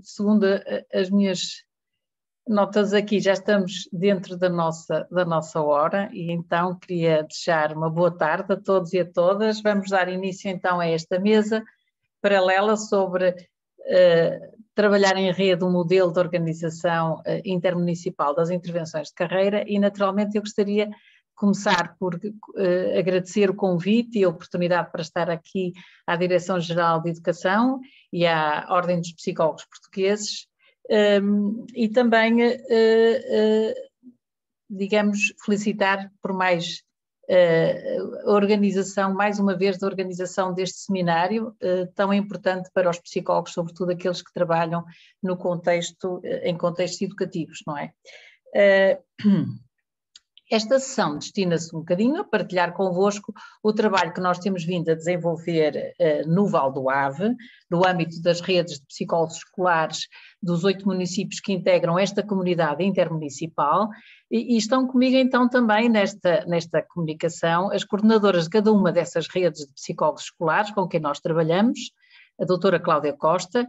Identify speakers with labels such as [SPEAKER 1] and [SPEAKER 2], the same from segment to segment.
[SPEAKER 1] segundo as minhas notas aqui, já estamos dentro da nossa hora e então queria deixar uma boa tarde a todos e a todas. Vamos dar início então a esta mesa paralela sobre trabalhar em rede um modelo de organização intermunicipal das intervenções de carreira e naturalmente eu gostaria de começar por agradecer o convite e a oportunidade para estar aqui à Direção-Geral de Educação e à Ordem dos Psicólogos Portugueses e também, digamos, felicitar por mais a organização, mais uma vez, a organização deste seminário tão importante para os psicólogos, sobretudo aqueles que trabalham no contexto, em contextos educativos, não é? Esta sessão destina-se um bocadinho a partilhar convosco o trabalho que nós temos vindo a desenvolver no Val do Ave, no âmbito das redes de psicólogos escolares dos 8 municípios que integram esta comunidade intermunicipal e estão comigo então também nesta comunicação as coordenadoras de cada uma dessas redes de psicólogos escolares com quem nós trabalhamos, a doutora Cláudia Costa,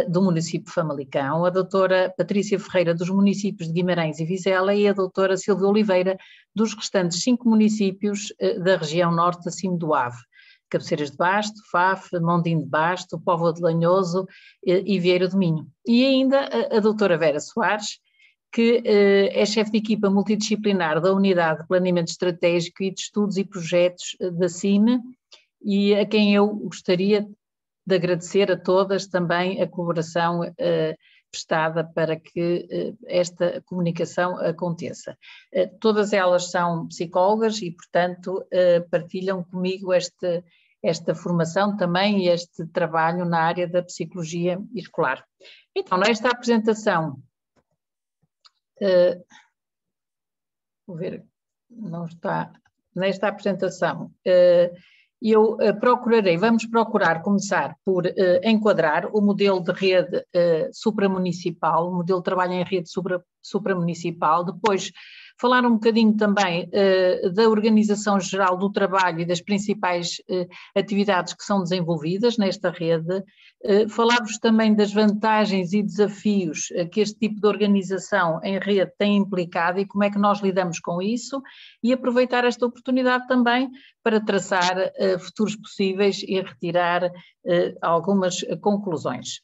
[SPEAKER 1] do município de Famalicão, a doutora Patrícia Ferreira dos municípios de Guimarães e Vizela e a doutora Silvia Oliveira dos restantes 5 municípios da região norte acima do Ave, Cabeceiras de Basto, Faf, Mondim de Basto, Póvoa de Lanhoso e Vieira do Minho. E ainda a doutora Vera Soares, que é chefe de equipa multidisciplinar da Unidade de Planeamento Estratégico e de Estudos e Projetos da CIME e a quem eu gostaria de agradecer a todas também a colaboração prestada para que esta comunicação aconteça. Todas elas são psicólogas e, portanto, partilham comigo esta formação também e este trabalho na área da psicologia escolar. Então, nesta apresentação, vou ver, não está, nesta apresentação, eu vamos procurar começar por enquadrar o modelo de rede supramunicipal, o modelo de trabalho em rede supramunicipal, depois falar um bocadinho também da organização geral do trabalho e das principais atividades que são desenvolvidas nesta rede, falar-vos também das vantagens e desafios que este tipo de organização em rede tem implicado e como é que nós lidamos com isso e aproveitar esta oportunidade também para traçar futuros possíveis e retirar algumas conclusões.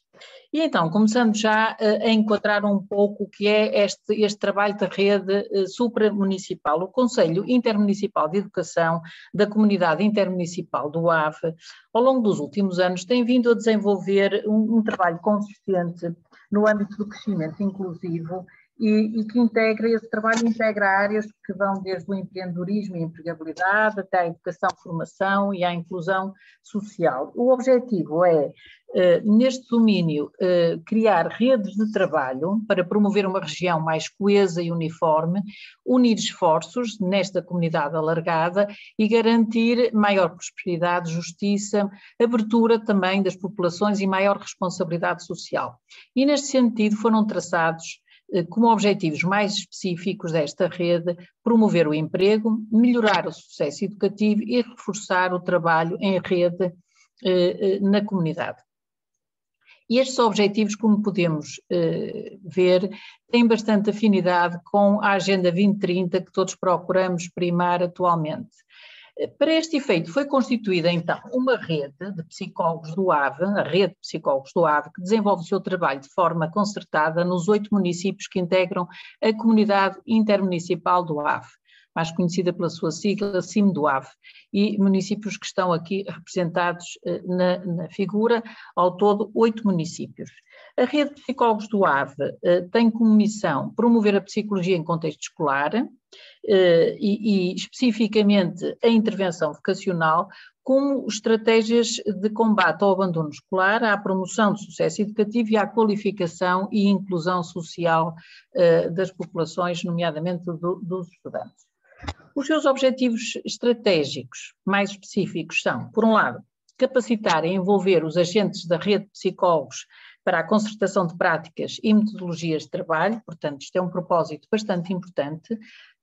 [SPEAKER 1] E então, começando já a enquadrar um pouco o que é este trabalho de rede supramunicipal. O Conselho Intermunicipal de Educação da Comunidade Intermunicipal do Ave, ao longo dos últimos anos, tem vindo a desenvolver um trabalho consistente no âmbito do crescimento inclusivo e que esse trabalho integra áreas que vão desde o empreendedorismo e empregabilidade até a educação, formação e a inclusão social. O objetivo é, neste domínio, criar redes de trabalho para promover uma região mais coesa e uniforme, unir esforços nesta comunidade alargada e garantir maior prosperidade, justiça, abertura também das populações e maior responsabilidade social. E neste sentido foram traçados como objetivos mais específicos desta rede, promover o emprego, melhorar o sucesso educativo e reforçar o trabalho em rede na comunidade. E estes objetivos, como podemos ver, têm bastante afinidade com a Agenda 2030 que todos procuramos primar atualmente. Para este efeito foi constituída então uma rede de psicólogos do AVE, a rede de psicólogos do AVE, que desenvolve o seu trabalho de forma concertada nos 8 municípios que integram a comunidade intermunicipal do AVE, mais conhecida pela sua sigla CIM do AVE, e municípios que estão aqui representados na figura, ao todo 8 municípios. A rede de psicólogos do AVE tem como missão promover a psicologia em contexto escolar e especificamente a intervenção vocacional como estratégias de combate ao abandono escolar, à promoção do sucesso educativo e à qualificação e inclusão social das populações, nomeadamente dos estudantes. Os seus objetivos estratégicos mais específicos são, por um lado, capacitar e envolver os agentes da rede de psicólogos para a concertação de práticas e metodologias de trabalho, portanto isto é um propósito bastante importante,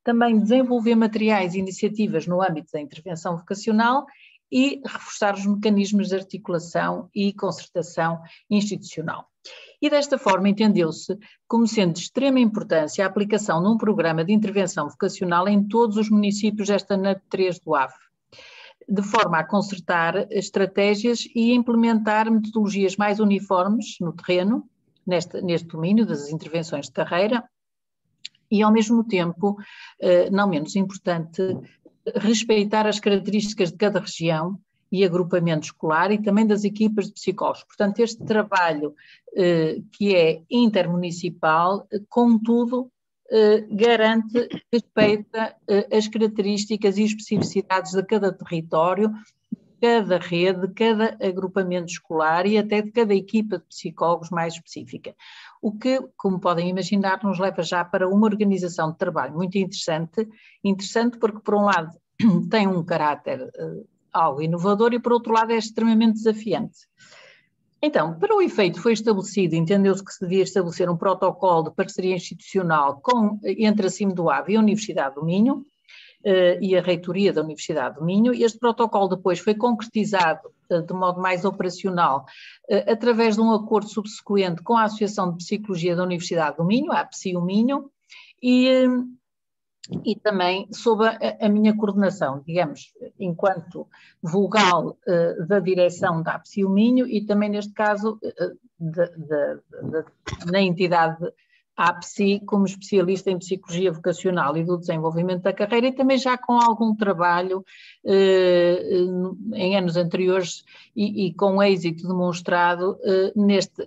[SPEAKER 1] também desenvolver materiais e iniciativas no âmbito da intervenção vocacional e reforçar os mecanismos de articulação e concertação institucional. E desta forma entendeu-se como sendo de extrema importância a aplicação num programa de intervenção vocacional em todos os municípios desta NAP3 do AVE, de forma a concertar estratégias e implementar metodologias mais uniformes no terreno, neste domínio das intervenções de carreira, e ao mesmo tempo, não menos importante, respeitar as características de cada região e agrupamento escolar e também das equipas de psicólogos. Portanto, este trabalho que é intermunicipal, contudo, garante, respeita as características e especificidades de cada território, cada rede, de cada agrupamento escolar e até de cada equipa de psicólogos mais específica. O que, como podem imaginar, nos leva já para uma organização de trabalho muito interessante porque, por um lado, tem um caráter algo inovador e, por outro lado, é extremamente desafiante. Então, para o efeito foi estabelecido, entendeu-se que se devia estabelecer um protocolo de parceria institucional entre a CIM do AVE e a Universidade do Minho, e a reitoria da Universidade do Minho. Este protocolo depois foi concretizado de modo mais operacional através de um acordo subsequente com a Associação de Psicologia da Universidade do Minho, a APSI Minho, e também sob a minha coordenação, digamos, enquanto vogal da direção da APSI Minho e também neste caso na entidade APSI como especialista em psicologia vocacional e do desenvolvimento da carreira e também já com algum trabalho em anos anteriores e com êxito demonstrado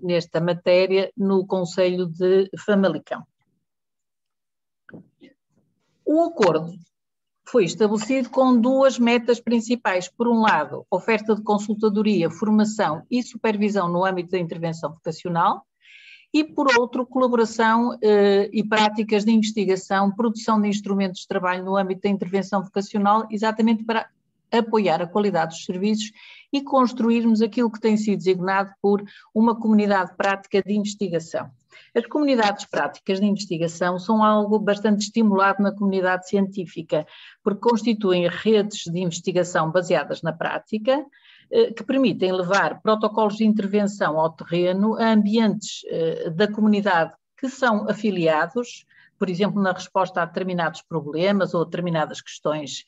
[SPEAKER 1] nesta matéria no Conselho de Famalicão. O acordo foi estabelecido com duas metas principais. Por um lado, oferta de consultadoria, formação e supervisão no âmbito da intervenção vocacional, e por outro, colaboração e práticas de investigação, produção de instrumentos de trabalho no âmbito da intervenção vocacional, exatamente para apoiar a qualidade dos serviços e construirmos aquilo que tem sido designado por uma comunidade prática de investigação. As comunidades práticas de investigação são algo bastante estimulado na comunidade científica, porque constituem redes de investigação baseadas na prática, que permitem levar protocolos de intervenção ao terreno a ambientes da comunidade que são afiliados, por exemplo, na resposta a determinados problemas ou a determinadas questões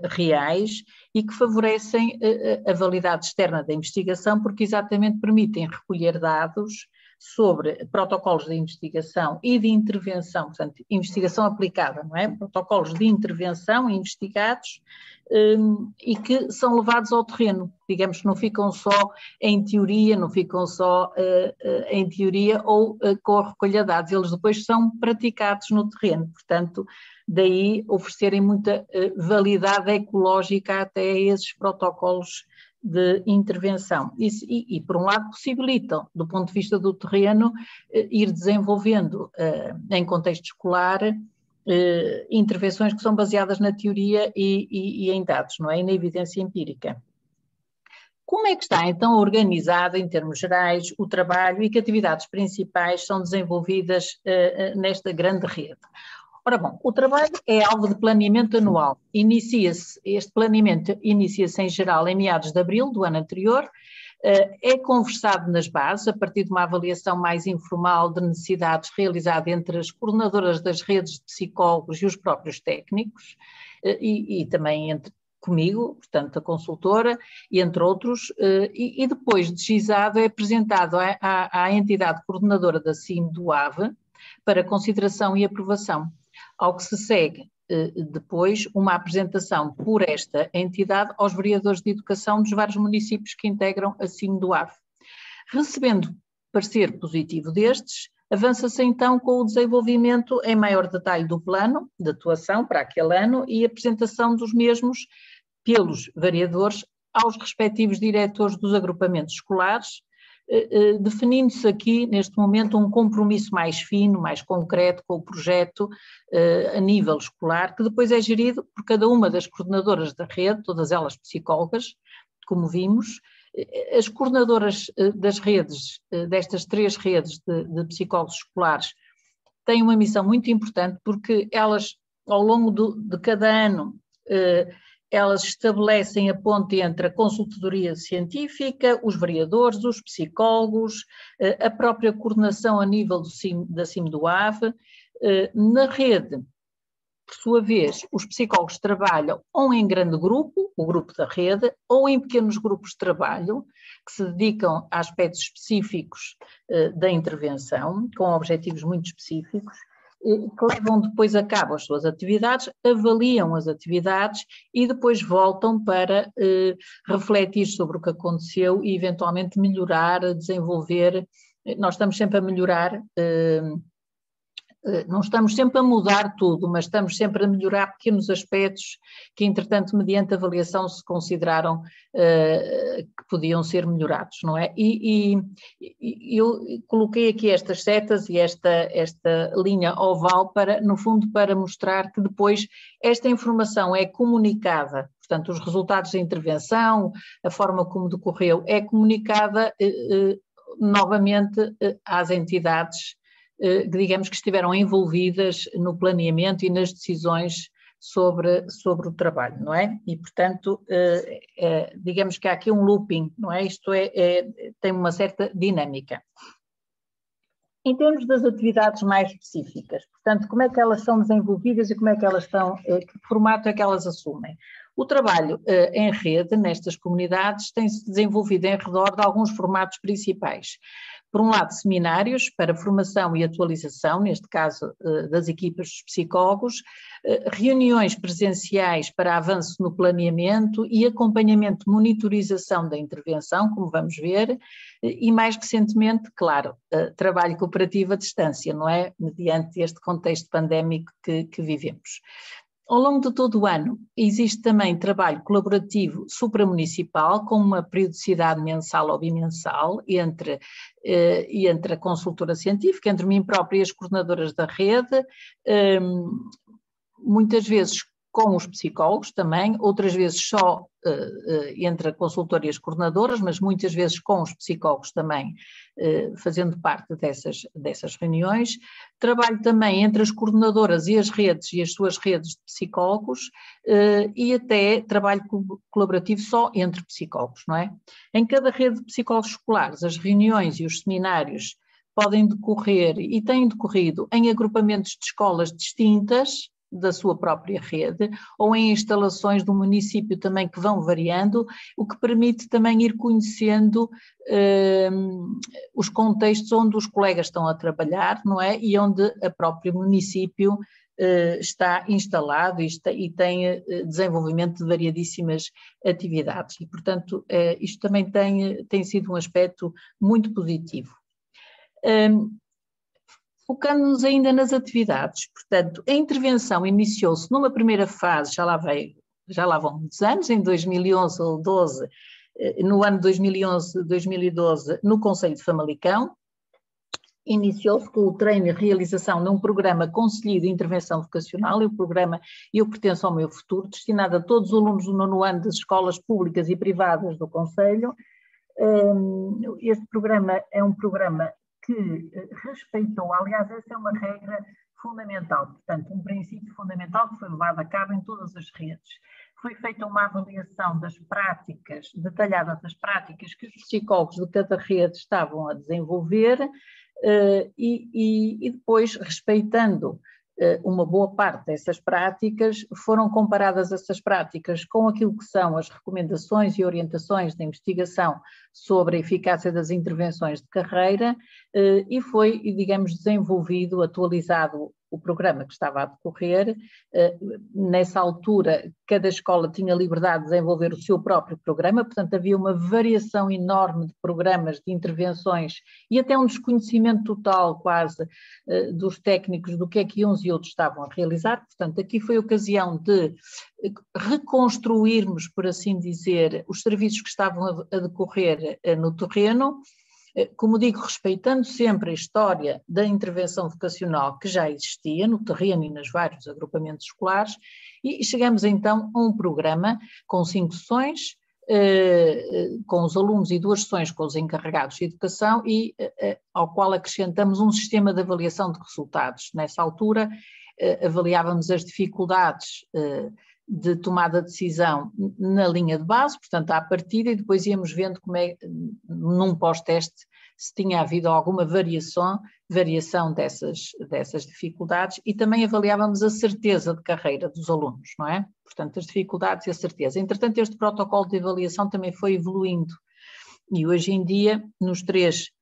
[SPEAKER 1] reais e que favorecem a validade externa da investigação, porque exatamente permitem recolher dados sobre protocolos de investigação e de intervenção, portanto, investigação aplicada, não é? Protocolos de intervenção investigados e que são levados ao terreno, digamos que não ficam só em teoria, ou com a recolha de dados, eles depois são praticados no terreno, portanto, daí oferecerem muita validade ecológica até a esses protocolos de intervenção e, por um lado, possibilitam, do ponto de vista do terreno, ir desenvolvendo em contexto escolar intervenções que são baseadas na teoria e em dados, não é? E na evidência empírica. Como é que está então organizado em termos gerais o trabalho e que atividades principais são desenvolvidas nesta grande rede? Ora bom, o trabalho é alvo de planeamento anual. Este planeamento inicia-se em geral em meados de abril do ano anterior, é conversado nas bases a partir de uma avaliação mais informal de necessidades realizada entre as coordenadoras das redes de psicólogos e os próprios técnicos e também comigo, portanto a consultora, e entre outros, e depois de decisado é apresentado à entidade coordenadora da CIM do AVE para consideração e aprovação, ao que se segue depois uma apresentação por esta entidade aos vereadores de educação dos vários municípios que integram a CIM do AVE. Recebendo parecer positivo destes, avança-se então com o desenvolvimento em maior detalhe do plano de atuação para aquele ano e apresentação dos mesmos pelos vereadores aos respectivos diretores dos agrupamentos escolares, definindo-se aqui, neste momento, um compromisso mais fino, mais concreto com o projeto a nível escolar, que depois é gerido por cada uma das coordenadoras da rede, todas elas psicólogas, como vimos. As coordenadoras das redes, destas 3 redes de psicólogos escolares, têm uma missão muito importante porque elas, ao longo de cada ano, elas estabelecem a ponte entre a consultadoria científica, os variadores, os psicólogos, a própria coordenação a nível da CIM-do-AVE. Na rede, por sua vez, os psicólogos trabalham ou em grande grupo, o grupo da rede, ou em pequenos grupos de trabalho, que se dedicam a aspectos específicos da intervenção, com objetivos muito específicos, que levam depois a cabo as suas atividades, avaliam as atividades e depois voltam para refletir sobre o que aconteceu e eventualmente melhorar, desenvolver. Nós estamos sempre a melhorar, não estamos sempre a mudar tudo, mas estamos sempre a melhorar pequenos aspectos que, entretanto, mediante avaliação se consideraram que podiam ser melhorados, não é? E eu coloquei aqui estas setas e esta linha oval para, no fundo, para mostrar que depois esta informação é comunicada, portanto, os resultados da intervenção, a forma como decorreu, é comunicada novamente às entidades digamos que estiveram envolvidas no planeamento e nas decisões sobre o trabalho, não é? E, portanto, digamos que há aqui um looping, não é? Isto tem uma certa dinâmica. Em termos das atividades mais específicas, portanto, como é que elas são desenvolvidas e como é que elas estão, que formato é que elas assumem? O trabalho em rede nestas comunidades tem-se desenvolvido em redor de alguns formatos principais. Por um lado, seminários para formação e atualização, neste caso das equipas dos psicólogos, reuniões presenciais para avanço no planeamento e acompanhamento, monitorização da intervenção, como vamos ver, e mais recentemente, claro, trabalho cooperativo à distância, não é? Mediante este contexto pandémico que vivemos. Ao longo de todo o ano existe também trabalho colaborativo supramunicipal com uma periodicidade mensal ou bimensal entre a consultora científica, entre mim própria e as coordenadoras da rede, muitas vezes com os psicólogos também, outras vezes só entre a consultora e as coordenadoras, mas muitas vezes com os psicólogos também fazendo parte dessas reuniões. Trabalho também entre as coordenadoras e as redes e as suas redes de psicólogos e até trabalho colaborativo só entre psicólogos, não é? Em cada rede de psicólogos escolares, as reuniões e os seminários podem decorrer e têm decorrido em agrupamentos de escolas distintas da sua própria rede, ou em instalações do município também que vão variando, o que permite também ir conhecendo os contextos onde os colegas estão a trabalhar, não é? E onde o próprio município está instalado e tem desenvolvimento de variadíssimas atividades. E, portanto, isto também tem sido um aspecto muito positivo. Focando-nos ainda nas atividades, portanto, a intervenção iniciou-se numa primeira fase, já lá vão muitos anos, em 2011 ou 12, no ano 2011-2012, no Conselho de Famalicão. Iniciou-se com o treino e realização de um programa Conselho de Intervenção Vocacional, e o programa Eu Pertenço ao Meu Futuro, destinado a todos os alunos do 9º ano das escolas públicas e privadas do Conselho. Este programa é um programa que respeitou, aliás, essa é uma regra fundamental, portanto, um princípio fundamental que foi levado a cabo em todas as redes. Foi feita uma avaliação das práticas, detalhada das práticas que os psicólogos de cada rede estavam a desenvolver e depois, respeitando uma boa parte dessas práticas, foram comparadas essas práticas com aquilo que são as recomendações e orientações da investigação sobre a eficácia das intervenções de carreira e foi, digamos, desenvolvido, atualizado o programa que estava a decorrer. Nessa altura, cada escola tinha liberdade de desenvolver o seu próprio programa, portanto havia uma variação enorme de programas, de intervenções e até um desconhecimento total quase dos técnicos do que é que uns e outros estavam a realizar. Portanto, aqui foi a ocasião de reconstruirmos, por assim dizer, os serviços que estavam a decorrer no terreno, como digo, respeitando sempre a história da intervenção vocacional que já existia no terreno e nos vários agrupamentos escolares, e chegamos então a um programa com 5 sessões, com os alunos e 2 sessões com os encarregados de educação e ao qual acrescentamos um sistema de avaliação de resultados. Nessa altura avaliávamos as dificuldades de tomada de decisão na linha de base, portanto à partida, e depois íamos vendo como é, num pós-teste, se tinha havido alguma variação dessas dificuldades, e também avaliávamos a certeza de carreira dos alunos, não é? Portanto, as dificuldades e a certeza. Entretanto, este protocolo de avaliação também foi evoluindo, e hoje em dia, nas três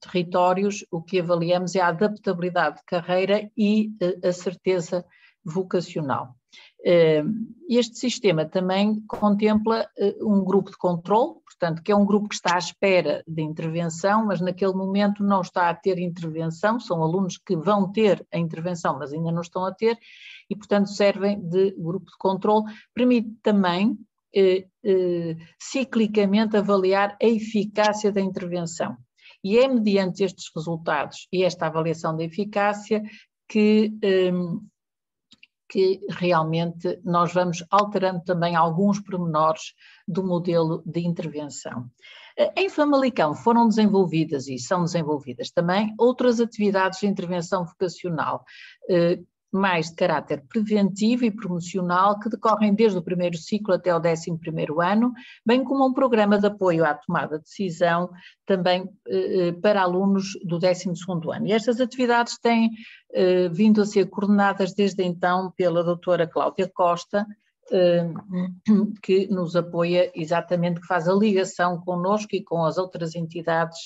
[SPEAKER 1] territórios, o que avaliamos é a adaptabilidade de carreira e a certeza vocacional. Este sistema também contempla um grupo de controle, portanto, que é um grupo que está à espera de intervenção, mas naquele momento não está a ter intervenção, são alunos que vão ter a intervenção, mas ainda não estão a ter, e portanto servem de grupo de controle. Permite também ciclicamente avaliar a eficácia da intervenção. E é mediante estes resultados e esta avaliação da eficácia que realmente nós vamos alterando também alguns pormenores do modelo de intervenção. Em Famalicão foram desenvolvidas e são desenvolvidas também outras atividades de intervenção vocacional, mais de caráter preventivo e promocional, que decorrem desde o primeiro ciclo até o 11º ano, bem como um programa de apoio à tomada de decisão também para alunos do 12º ano. E estas atividades têm vindo a ser coordenadas desde então pela doutora Cláudia Costa, que nos apoia exatamente, que faz a ligação connosco e com as outras entidades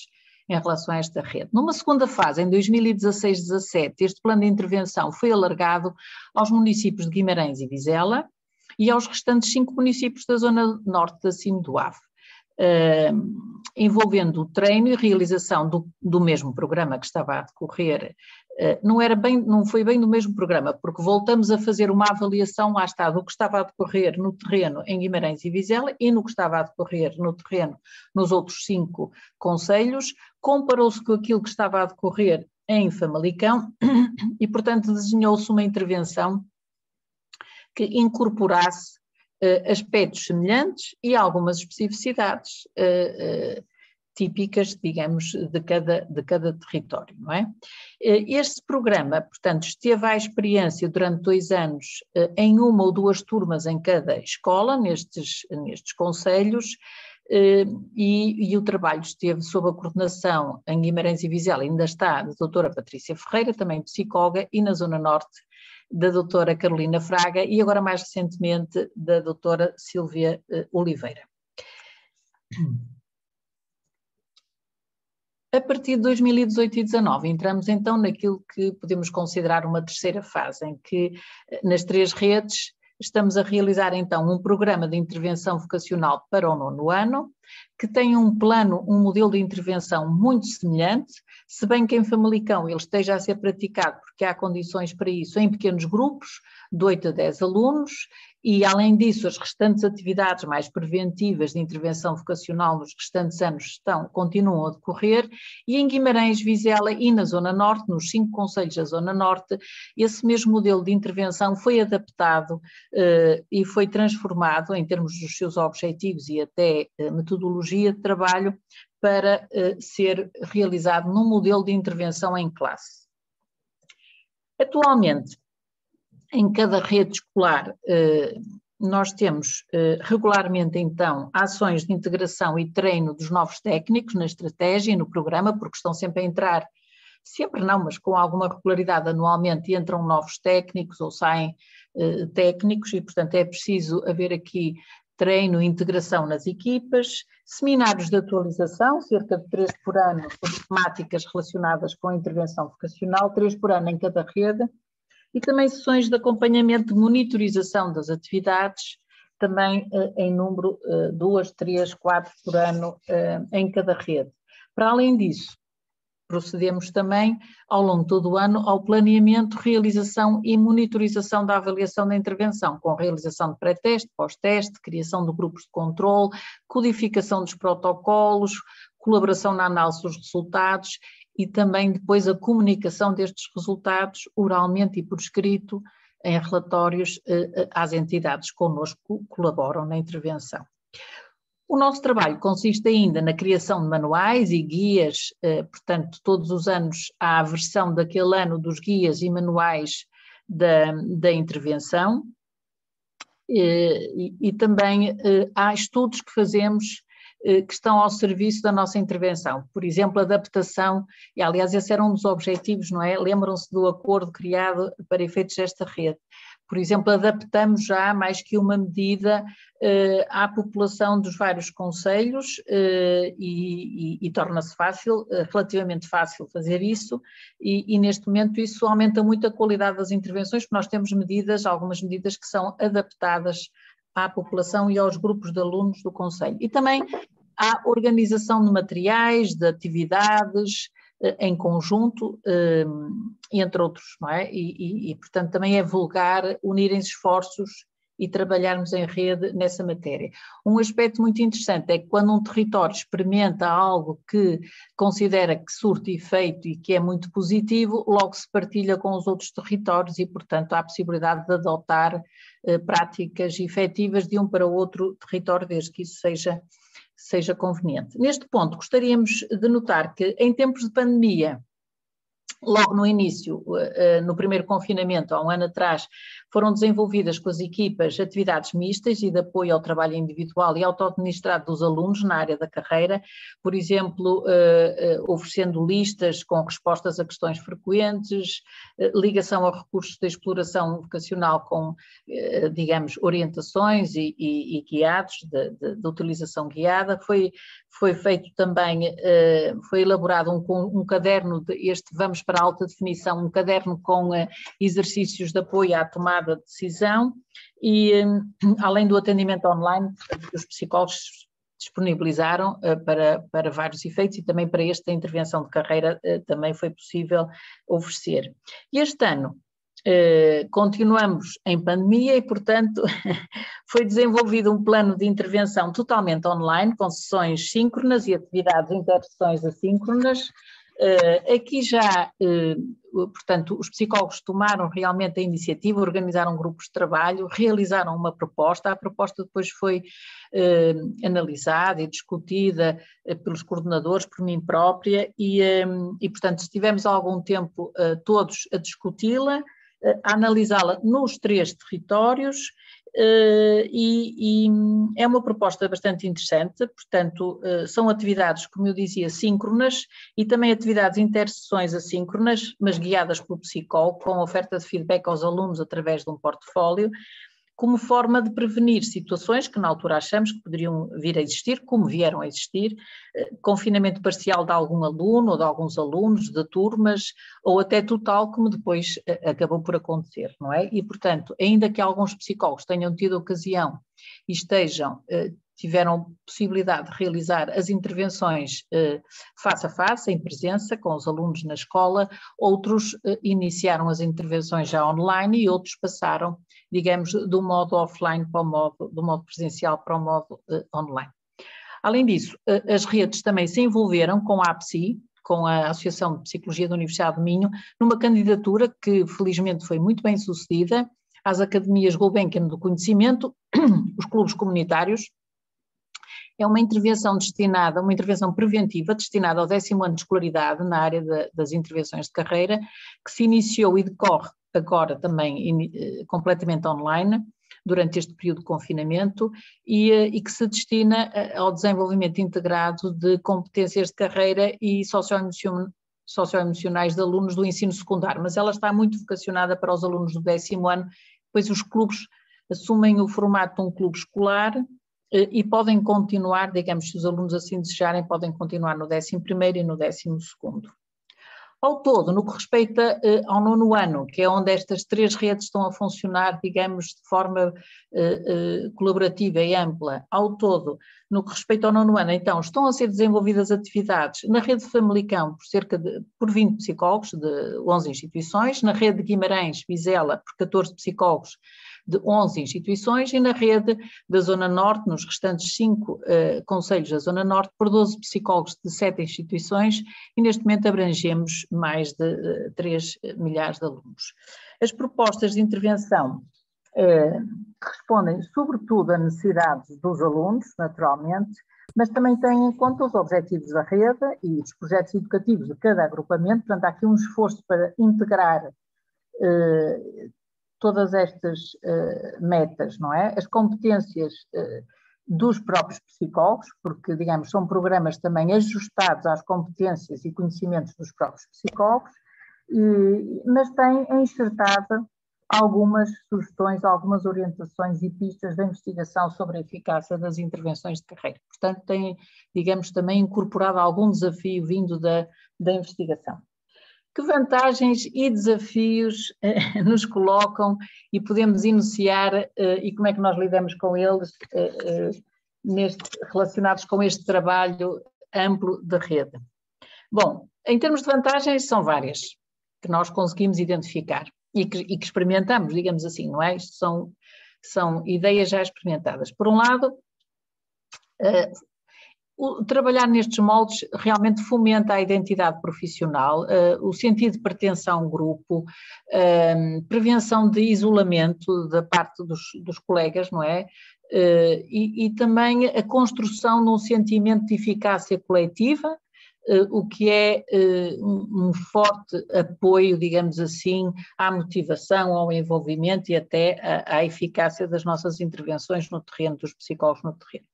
[SPEAKER 1] em relação a esta rede. Numa segunda fase, em 2016-17, este plano de intervenção foi alargado aos municípios de Guimarães e Vizela e aos restantes 5 municípios da zona norte da Cimo do Ave, envolvendo o treino e realização do mesmo programa que estava a decorrer. Não foi bem do mesmo programa, porque voltamos a fazer uma avaliação, lá está, do que estava a decorrer no terreno em Guimarães e Vizela e no que estava a decorrer no terreno nos outros 5 concelhos, comparou-se com aquilo que estava a decorrer em Famalicão e, portanto, desenhou-se uma intervenção que incorporasse aspectos semelhantes e algumas especificidades típicas, digamos, de cada território, não é? Este programa, portanto, esteve à experiência durante 2 anos em 1 ou 2 turmas em cada escola, nestes concelhos, e o trabalho esteve sob a coordenação em Guimarães e Vizela, ainda está, da doutora Patrícia Ferreira, também psicóloga, e na Zona Norte, da doutora Carolina Fraga, e agora mais recentemente da doutora Silvia Oliveira. A partir de 2018 e 2019 entramos então naquilo que podemos considerar uma terceira fase, em que nas 3 redes estamos a realizar então um programa de intervenção vocacional para o 9º ano, que tem um modelo de intervenção muito semelhante, se bem que em Famalicão ele esteja a ser praticado, porque há condições para isso, em pequenos grupos, de 8 a 10 alunos, e além disso as restantes atividades mais preventivas de intervenção vocacional nos restantes anos continuam a decorrer, e em Guimarães, Vizela e na Zona Norte, nos 5 concelhos da Zona Norte, esse mesmo modelo de intervenção foi adaptado e foi transformado em termos dos seus objetivos e até metodologia de trabalho para ser realizado num modelo de intervenção em classe. Atualmente, em cada rede escolar, nós temos regularmente então ações de integração e treino dos novos técnicos na estratégia e no programa, porque estão sempre a entrar, sempre não, mas com alguma regularidade anualmente entram novos técnicos ou saem técnicos e portanto é preciso haver aqui treino e integração nas equipas, seminários de atualização, cerca de 3 por ano, sobre temáticas relacionadas com a intervenção vocacional, 3 por ano em cada rede, e também sessões de acompanhamento de monitorização das atividades, também em número 2, 3, 4 por ano em cada rede. Para além disso, procedemos também, ao longo de todo o ano, ao planeamento, realização e monitorização da avaliação da intervenção, com realização de pré-teste, pós-teste, criação de grupos de controle, codificação dos protocolos, colaboração na análise dos resultados e também depois a comunicação destes resultados oralmente e por escrito em relatórios às entidades que connosco colaboram na intervenção. O nosso trabalho consiste ainda na criação de manuais e guias, portanto todos os anos há a versão daquele ano dos guias e manuais da intervenção, E também há estudos que fazemos que estão ao serviço da nossa intervenção. Por exemplo, adaptação, e aliás esse era um dos objetivos, não é? Lembram-se do acordo criado para efeitos desta rede. Por exemplo, adaptamos já mais que uma medida à população dos vários concelhos e torna-se fácil, relativamente fácil fazer isso e neste momento isso aumenta muito a qualidade das intervenções, porque nós temos medidas, algumas medidas que são adaptadas à população e aos grupos de alunos do concelho. E também há organização de materiais, de atividades, em conjunto, entre outros, não é? Portanto, também é vulgar unirem-se esforços e trabalharmos em rede nessa matéria. Um aspecto muito interessante é que quando um território experimenta algo que considera que surte efeito e que é muito positivo, logo se partilha com os outros territórios e, portanto, há a possibilidade de adotar práticas efetivas de um para o outro território, desde que isso seja conveniente. Neste ponto, gostaríamos de notar que em tempos de pandemia, logo no início, no primeiro confinamento, há um ano atrás, foram desenvolvidas com as equipas atividades mistas e de apoio ao trabalho individual e auto-administrado dos alunos na área da carreira, por exemplo, oferecendo listas com respostas a questões frequentes, ligação a recursos de exploração vocacional com, digamos, orientações e guiados, de utilização guiada. Foi feito também, foi elaborado um caderno, vamos para a alta definição, um caderno com exercícios de apoio à tomada de decisão e, além do atendimento online, que os psicólogos disponibilizaram para vários efeitos e também para esta intervenção de carreira também foi possível oferecer. Este ano, continuamos em pandemia e, portanto, foi desenvolvido um plano de intervenção totalmente online, com sessões síncronas e atividades em sessões assíncronas. Aqui já, portanto, os psicólogos tomaram realmente a iniciativa, organizaram grupos de trabalho, realizaram uma proposta, a proposta depois foi analisada e discutida pelos coordenadores, por mim própria, e portanto, estivemos há algum tempo todos a discuti-la, a analisá-la nos 3 territórios, e é uma proposta bastante interessante, portanto, são atividades, como eu dizia, síncronas e também atividades intersessões assíncronas, mas guiadas pelo psicólogo, com oferta de feedback aos alunos através de um portfólio, como forma de prevenir situações que na altura achamos que poderiam vir a existir, como vieram a existir, confinamento parcial de algum aluno ou de alguns alunos, de turmas, ou até total, como depois acabou por acontecer, não é? E, portanto, ainda que alguns psicólogos tenham tido ocasião e tiveram possibilidade de realizar as intervenções face a face, em presença, com os alunos na escola, outros iniciaram as intervenções já online e outros passaram, digamos, do modo offline para do modo presencial para o modo online. Além disso, as redes também se envolveram com a APSI, com a Associação de Psicologia da Universidade de Minho, numa candidatura que felizmente foi muito bem sucedida às Academias Gulbenkian do Conhecimento, os clubes comunitários. É uma intervenção preventiva destinada ao 10º ano de escolaridade na área das intervenções de carreira, que se iniciou e decorre agora também completamente online, durante este período de confinamento, e que se destina ao desenvolvimento integrado de competências de carreira e socioemocionais de alunos do ensino secundário, mas ela está muito vocacionada para os alunos do 10º ano, pois os clubes assumem o formato de um clube escolar, e podem continuar, digamos, se os alunos assim desejarem, podem continuar no 11º e no 12º. Ao todo, no que respeita ao 9º ano, que é onde estas 3 redes estão a funcionar, digamos, de forma colaborativa e ampla, ao todo, no que respeita ao 9º ano, então, estão a ser desenvolvidas atividades na rede de Famalicão por 20 psicólogos de 11 instituições, na rede de Guimarães, Vizela, por 14 psicólogos de 11 instituições e na rede da Zona Norte, nos restantes 5 concelhos da Zona Norte, por 12 psicólogos de 7 instituições e neste momento abrangemos mais de 3 milhares de alunos. As propostas de intervenção respondem sobretudo a necessidades dos alunos, naturalmente, mas também têm em conta os objetivos da rede e os projetos educativos de cada agrupamento, portanto há aqui um esforço para integrar todas estas metas, não é? As competências dos próprios psicólogos, porque, digamos, são programas também ajustados às competências e conhecimentos dos próprios psicólogos, mas tem enxertada algumas sugestões, algumas orientações e pistas de investigação sobre a eficácia das intervenções de carreira. Portanto, tem, digamos, também incorporado algum desafio vindo da investigação. Que vantagens e desafios nos colocam e podemos enunciar e como é que nós lidamos com eles relacionados com este trabalho amplo de rede? Bom, em termos de vantagens são várias que nós conseguimos identificar e que experimentamos, digamos assim, não é? Isto são ideias já experimentadas. Por um lado, trabalhar nestes moldes realmente fomenta a identidade profissional, o sentido de pertenção a um grupo, prevenção de isolamento da parte dos colegas, não é? E também a construção de um sentimento de eficácia coletiva, o que é um forte apoio, digamos assim, à motivação, ao envolvimento e até à eficácia das nossas intervenções no terreno, dos psicólogos no terreno.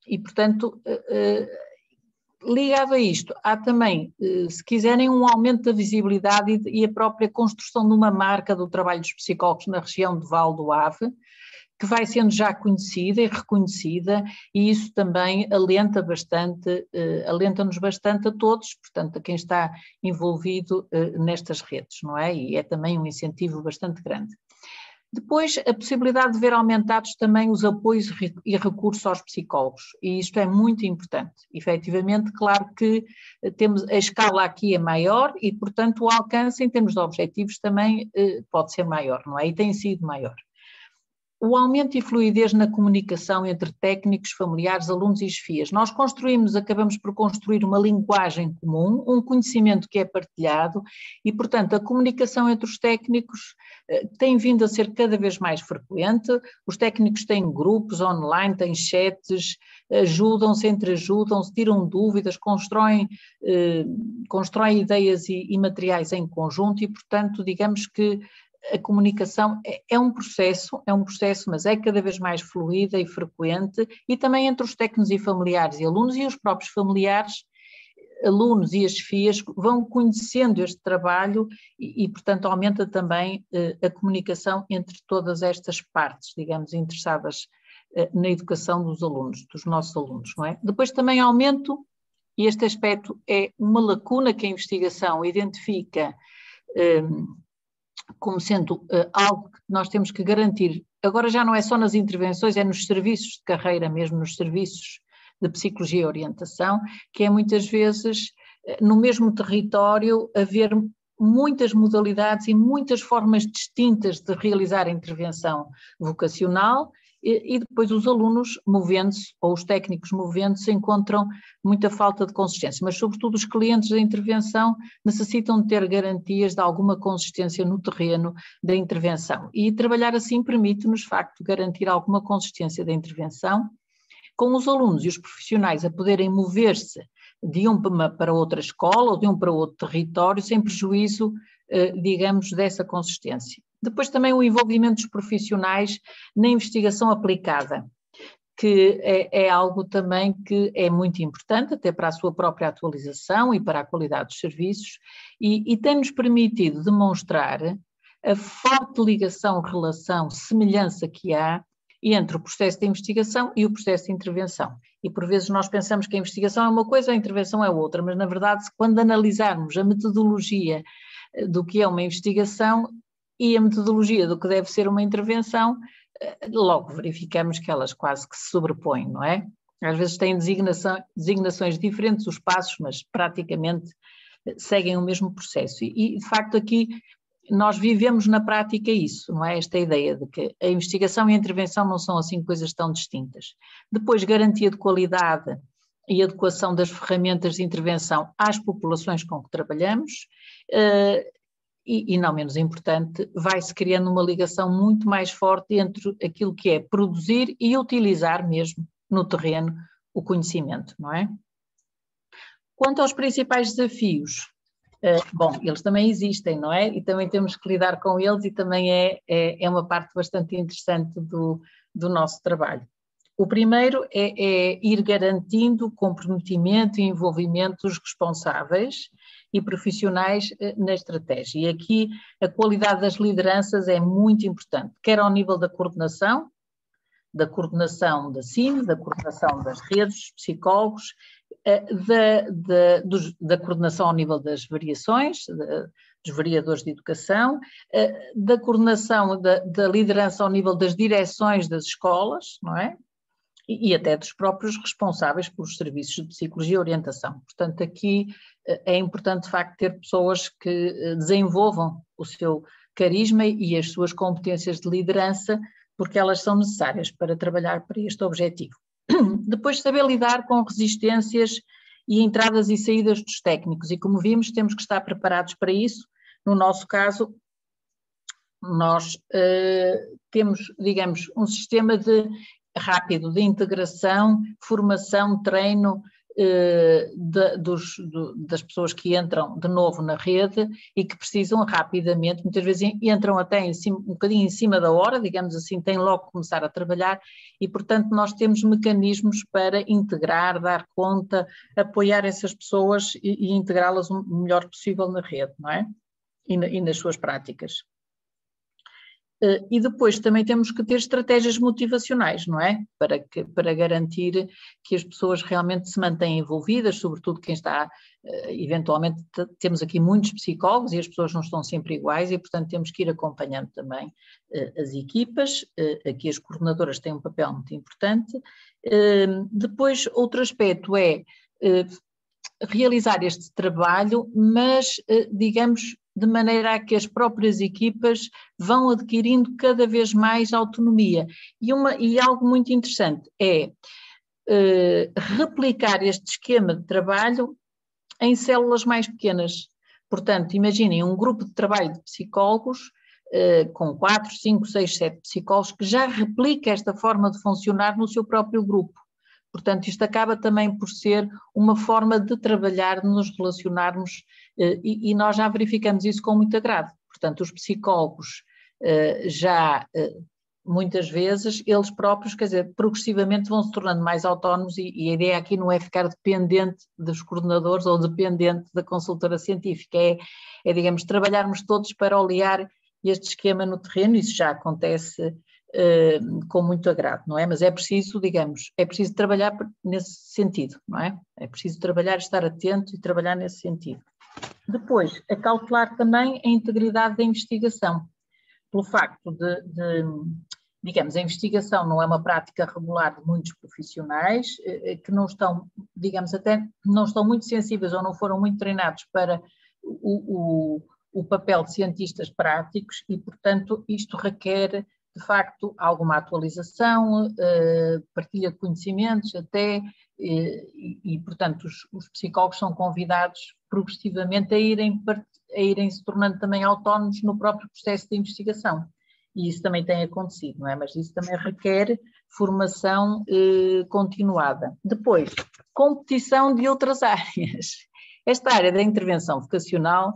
[SPEAKER 1] E, portanto, ligado a isto, há também, se quiserem, um aumento da visibilidade e a própria construção de uma marca do trabalho dos psicólogos na região de Val do Ave, que vai sendo já conhecida e reconhecida, e isso também alenta-nos bastante a todos, portanto, a quem está envolvido nestas redes, não é? E é também um incentivo bastante grande. Depois, a possibilidade de ver aumentados também os apoios e recursos aos psicólogos, e isto é muito importante. Efetivamente, claro que a escala aqui é maior e, portanto, o alcance em termos de objetivos também pode ser maior, não é? E tem sido maior. O aumento e fluidez na comunicação entre técnicos, familiares, alunos e chefias. Nós acabamos por construir uma linguagem comum, um conhecimento que é partilhado e, portanto, a comunicação entre os técnicos tem vindo a ser cada vez mais frequente. Os técnicos têm grupos online, têm chats, ajudam-se, entreajudam-se, tiram dúvidas, constroem ideias e materiais em conjunto e, portanto, digamos que a comunicação é um processo, mas é cada vez mais fluida e frequente, e também entre os técnicos e familiares e alunos, e os próprios familiares, alunos e as chefias vão conhecendo este trabalho e portanto, aumenta também a comunicação entre todas estas partes, digamos, interessadas na educação dos alunos, dos nossos alunos, não é? Depois também aumento, e este aspecto é uma lacuna que a investigação identifica como sendo algo que nós temos que garantir, agora já não é só nas intervenções, é nos serviços de carreira mesmo, nos serviços de psicologia e orientação, que é muitas vezes no mesmo território haver muitas modalidades e muitas formas distintas de realizar a intervenção vocacional e depois os alunos movendo-se ou os técnicos movendo-se encontram muita falta de consistência, mas sobretudo os clientes da intervenção necessitam de ter garantias de alguma consistência no terreno da intervenção e trabalhar assim permite-nos, de facto, garantir alguma consistência da intervenção com os alunos e os profissionais a poderem mover-se de uma para outra escola ou de um para outro território sem prejuízo, digamos, dessa consistência. Depois também o envolvimento dos profissionais na investigação aplicada, que é algo também que é muito importante, até para a sua própria atualização e para a qualidade dos serviços, e tem-nos permitido demonstrar a forte ligação, relação, semelhança que há entre o processo de investigação e o processo de intervenção. E por vezes nós pensamos que a investigação é uma coisa, a intervenção é outra, mas na verdade, quando analisarmos a metodologia do que é uma investigação e a metodologia do que deve ser uma intervenção, logo verificamos que elas quase que se sobrepõem, não é? Às vezes têm designações diferentes os passos, mas praticamente seguem o mesmo processo. E de facto aqui nós vivemos na prática isso, não é? Esta ideia de que a investigação e a intervenção não são assim coisas tão distintas. Depois, garantia de qualidade e adequação das ferramentas de intervenção às populações com que trabalhamos, e não menos importante, vai-se criando uma ligação muito mais forte entre aquilo que é produzir e utilizar mesmo no terreno o conhecimento, não é? Quanto aos principais desafios, Bom, eles também existem, não é? E também temos que lidar com eles e também é uma parte bastante interessante do nosso trabalho. O primeiro é ir garantindo o comprometimento e envolvimento dos responsáveis e profissionais na estratégia. E aqui a qualidade das lideranças é muito importante, quer ao nível da coordenação da CIN, da coordenação das redes, dos psicólogos, da coordenação ao nível das variações, dos variadores de educação, da coordenação da liderança ao nível das direções das escolas, não é? E até dos próprios responsáveis pelos serviços de psicologia e orientação. Portanto, aqui é importante, de facto, ter pessoas que desenvolvam o seu carisma e as suas competências de liderança, porque elas são necessárias para trabalhar para este objetivo. Depois, saber lidar com resistências e entradas e saídas dos técnicos, e como vimos, temos que estar preparados para isso. No nosso caso, nós temos, digamos, um sistema rápido de integração, formação, treino das pessoas que entram de novo na rede e que precisam rapidamente, muitas vezes entram até um bocadinho em cima da hora, digamos assim, têm logo que começar a trabalhar e, portanto, nós temos mecanismos para integrar, dar conta, apoiar essas pessoas e integrá-las o melhor possível na rede, não é? E nas suas práticas. E depois também temos que ter estratégias motivacionais, não é? Para garantir que as pessoas realmente se mantenham envolvidas, sobretudo quem está, eventualmente temos aqui muitos psicólogos e as pessoas não estão sempre iguais e, portanto, temos que ir acompanhando também as equipas, aqui as coordenadoras têm um papel muito importante. Depois, outro aspecto é realizar este trabalho, mas, digamos, de maneira a que as próprias equipas vão adquirindo cada vez mais autonomia. E algo muito interessante é replicar este esquema de trabalho em células mais pequenas. Portanto, imaginem um grupo de trabalho de psicólogos com 4, 5, 6, 7 psicólogos que já replica esta forma de funcionar no seu próprio grupo. Portanto, isto acaba também por ser uma forma de trabalhar, de nos relacionarmos, e nós já verificamos isso com muito agrado. Portanto, os psicólogos muitas vezes, eles próprios, quer dizer, progressivamente vão se tornando mais autónomos e a ideia aqui não é ficar dependente dos coordenadores ou dependente da consultora científica, digamos, trabalharmos todos para olear este esquema no terreno, isso já acontece com muito agrado, não é? Mas é preciso, digamos, é preciso trabalhar nesse sentido, não é? É preciso trabalhar, estar atento e trabalhar nesse sentido. Depois, acautelar também a integridade da investigação, pelo facto digamos, a investigação não é uma prática regular de muitos profissionais que não estão, digamos, até não estão muito sensíveis ou não foram muito treinados para o papel de cientistas práticos e, portanto, isto requer de facto alguma atualização, partilha de conhecimentos até, e portanto os psicólogos são convidados progressivamente a irem se tornando também autónomos no próprio processo de investigação. E isso também tem acontecido, não é? Mas isso também requer formação continuada. Depois, competição de outras áreas. Esta área da intervenção vocacional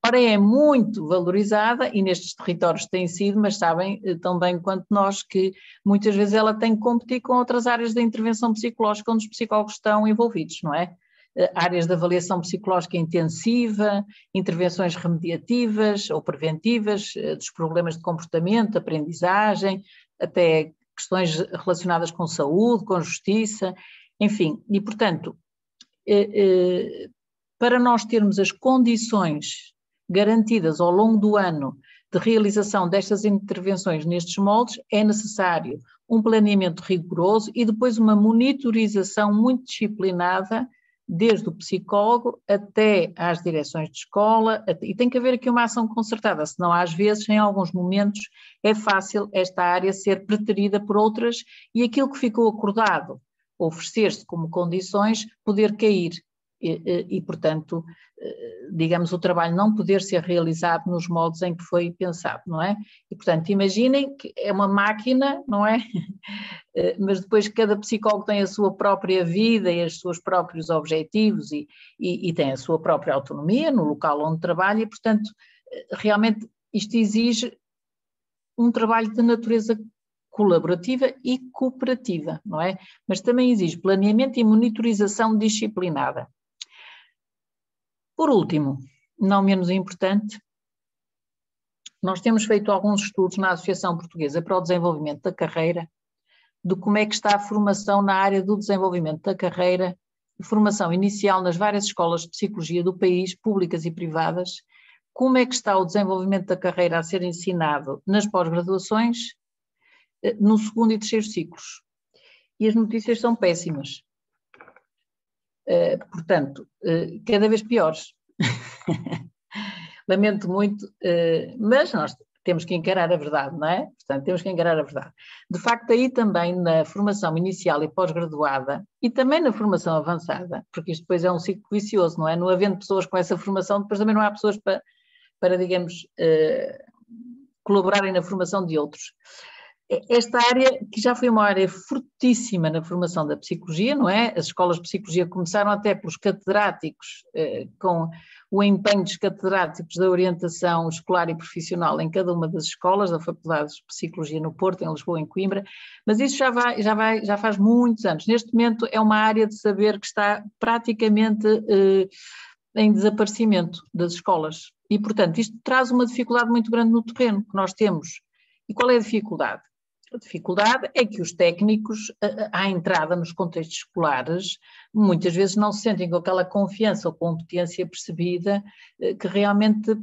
[SPEAKER 1] ora é muito valorizada e nestes territórios tem sido, mas sabem tão bem quanto nós que muitas vezes ela tem que competir com outras áreas da intervenção psicológica onde os psicólogos estão envolvidos, não é? Áreas de avaliação psicológica intensiva, intervenções remediativas ou preventivas dos problemas de comportamento, aprendizagem, até questões relacionadas com saúde, com justiça, enfim, e portanto, para nós termos as condições garantidas ao longo do ano de realização destas intervenções nestes moldes, é necessário um planeamento rigoroso e depois uma monitorização muito disciplinada, desde o psicólogo até às direções de escola, e tem que haver aqui uma ação concertada, senão às vezes, em alguns momentos, é fácil esta área ser preterida por outras e aquilo que ficou acordado, oferecer-se como condições, poder cair. E, portanto, digamos, o trabalho não poder ser realizado nos moldes em que foi pensado, não é? E, portanto, imaginem que é uma máquina, não é? Mas depois cada psicólogo tem a sua própria vida e os seus próprios objetivos e tem a sua própria autonomia no local onde trabalha e, portanto, realmente isto exige um trabalho de natureza colaborativa e cooperativa, não é? Mas também exige planeamento e monitorização disciplinada. Por último, não menos importante, nós temos feito alguns estudos na Associação Portuguesa para o Desenvolvimento da Carreira, de como é que está a formação na área do desenvolvimento da carreira, formação inicial nas várias escolas de psicologia do país, públicas e privadas, como é que está o desenvolvimento da carreira a ser ensinado nas pós-graduações, no segundo e terceiro ciclos. E as notícias são péssimas. Portanto, cada vez piores. Lamento muito, mas nós temos que encarar a verdade, não é? Portanto, temos que encarar a verdade. De facto, aí também na formação inicial e pós-graduada, e também na formação avançada, porque isto depois é um ciclo vicioso, não é? Não havendo pessoas com essa formação, depois também não há pessoas para digamos, colaborarem na formação de outros. Esta área, que já foi uma área fortíssima na formação da psicologia, não é? As escolas de psicologia começaram até pelos catedráticos, com o empenho dos catedráticos da orientação escolar e profissional em cada uma das escolas, da Faculdade de Psicologia no Porto, em Lisboa, em Coimbra, mas isso já faz muitos anos. Neste momento é uma área de saber que está praticamente em desaparecimento das escolas. E, portanto, isto traz uma dificuldade muito grande no terreno que nós temos. E qual é a dificuldade? A dificuldade é que os técnicos, à entrada nos contextos escolares, muitas vezes não se sentem com aquela confiança ou competência percebida que realmente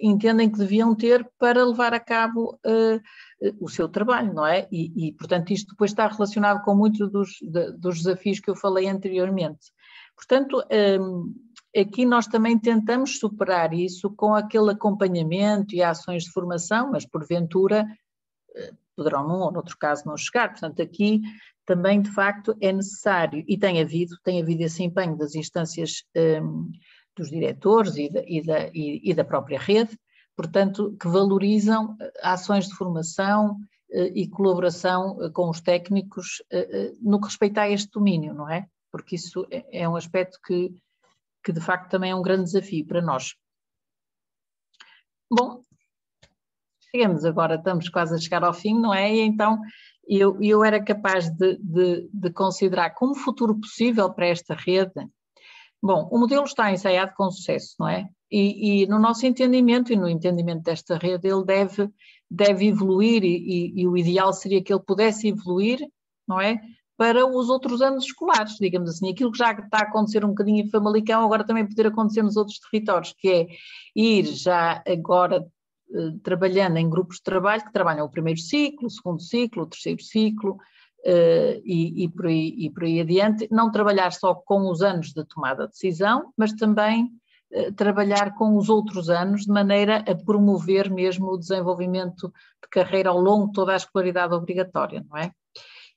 [SPEAKER 1] entendem que deviam ter para levar a cabo o seu trabalho, não é? E, portanto, isto depois está relacionado com muitos dos desafios que eu falei anteriormente. Portanto, aqui nós também tentamos superar isso com aquele acompanhamento e ações de formação, mas porventura poderão num ou noutro caso não chegar. Portanto, aqui também de facto é necessário, e tem havido esse empenho das instâncias dos diretores e da própria rede, portanto, que valorizam ações de formação e colaboração com os técnicos no que respeita a este domínio, não é? Porque isso é um aspecto que de facto também é um grande desafio para nós. Bom, chegamos agora, estamos quase a chegar ao fim, não é? E então eu era capaz de considerar como futuro possível para esta rede. Bom, o modelo está ensaiado com sucesso, não é? E no nosso entendimento e no entendimento desta rede, ele deve evoluir e o ideal seria que ele pudesse evoluir, não é? Para os outros anos escolares, digamos assim, aquilo que já está a acontecer um bocadinho em Famalicão, agora também poder acontecer nos outros territórios, que é ir já agora trabalhando em grupos de trabalho que trabalham o primeiro ciclo, o segundo ciclo, o terceiro ciclo e por aí adiante, não trabalhar só com os anos de tomada de decisão, mas também trabalhar com os outros anos de maneira a promover mesmo o desenvolvimento de carreira ao longo de toda a escolaridade obrigatória, não é?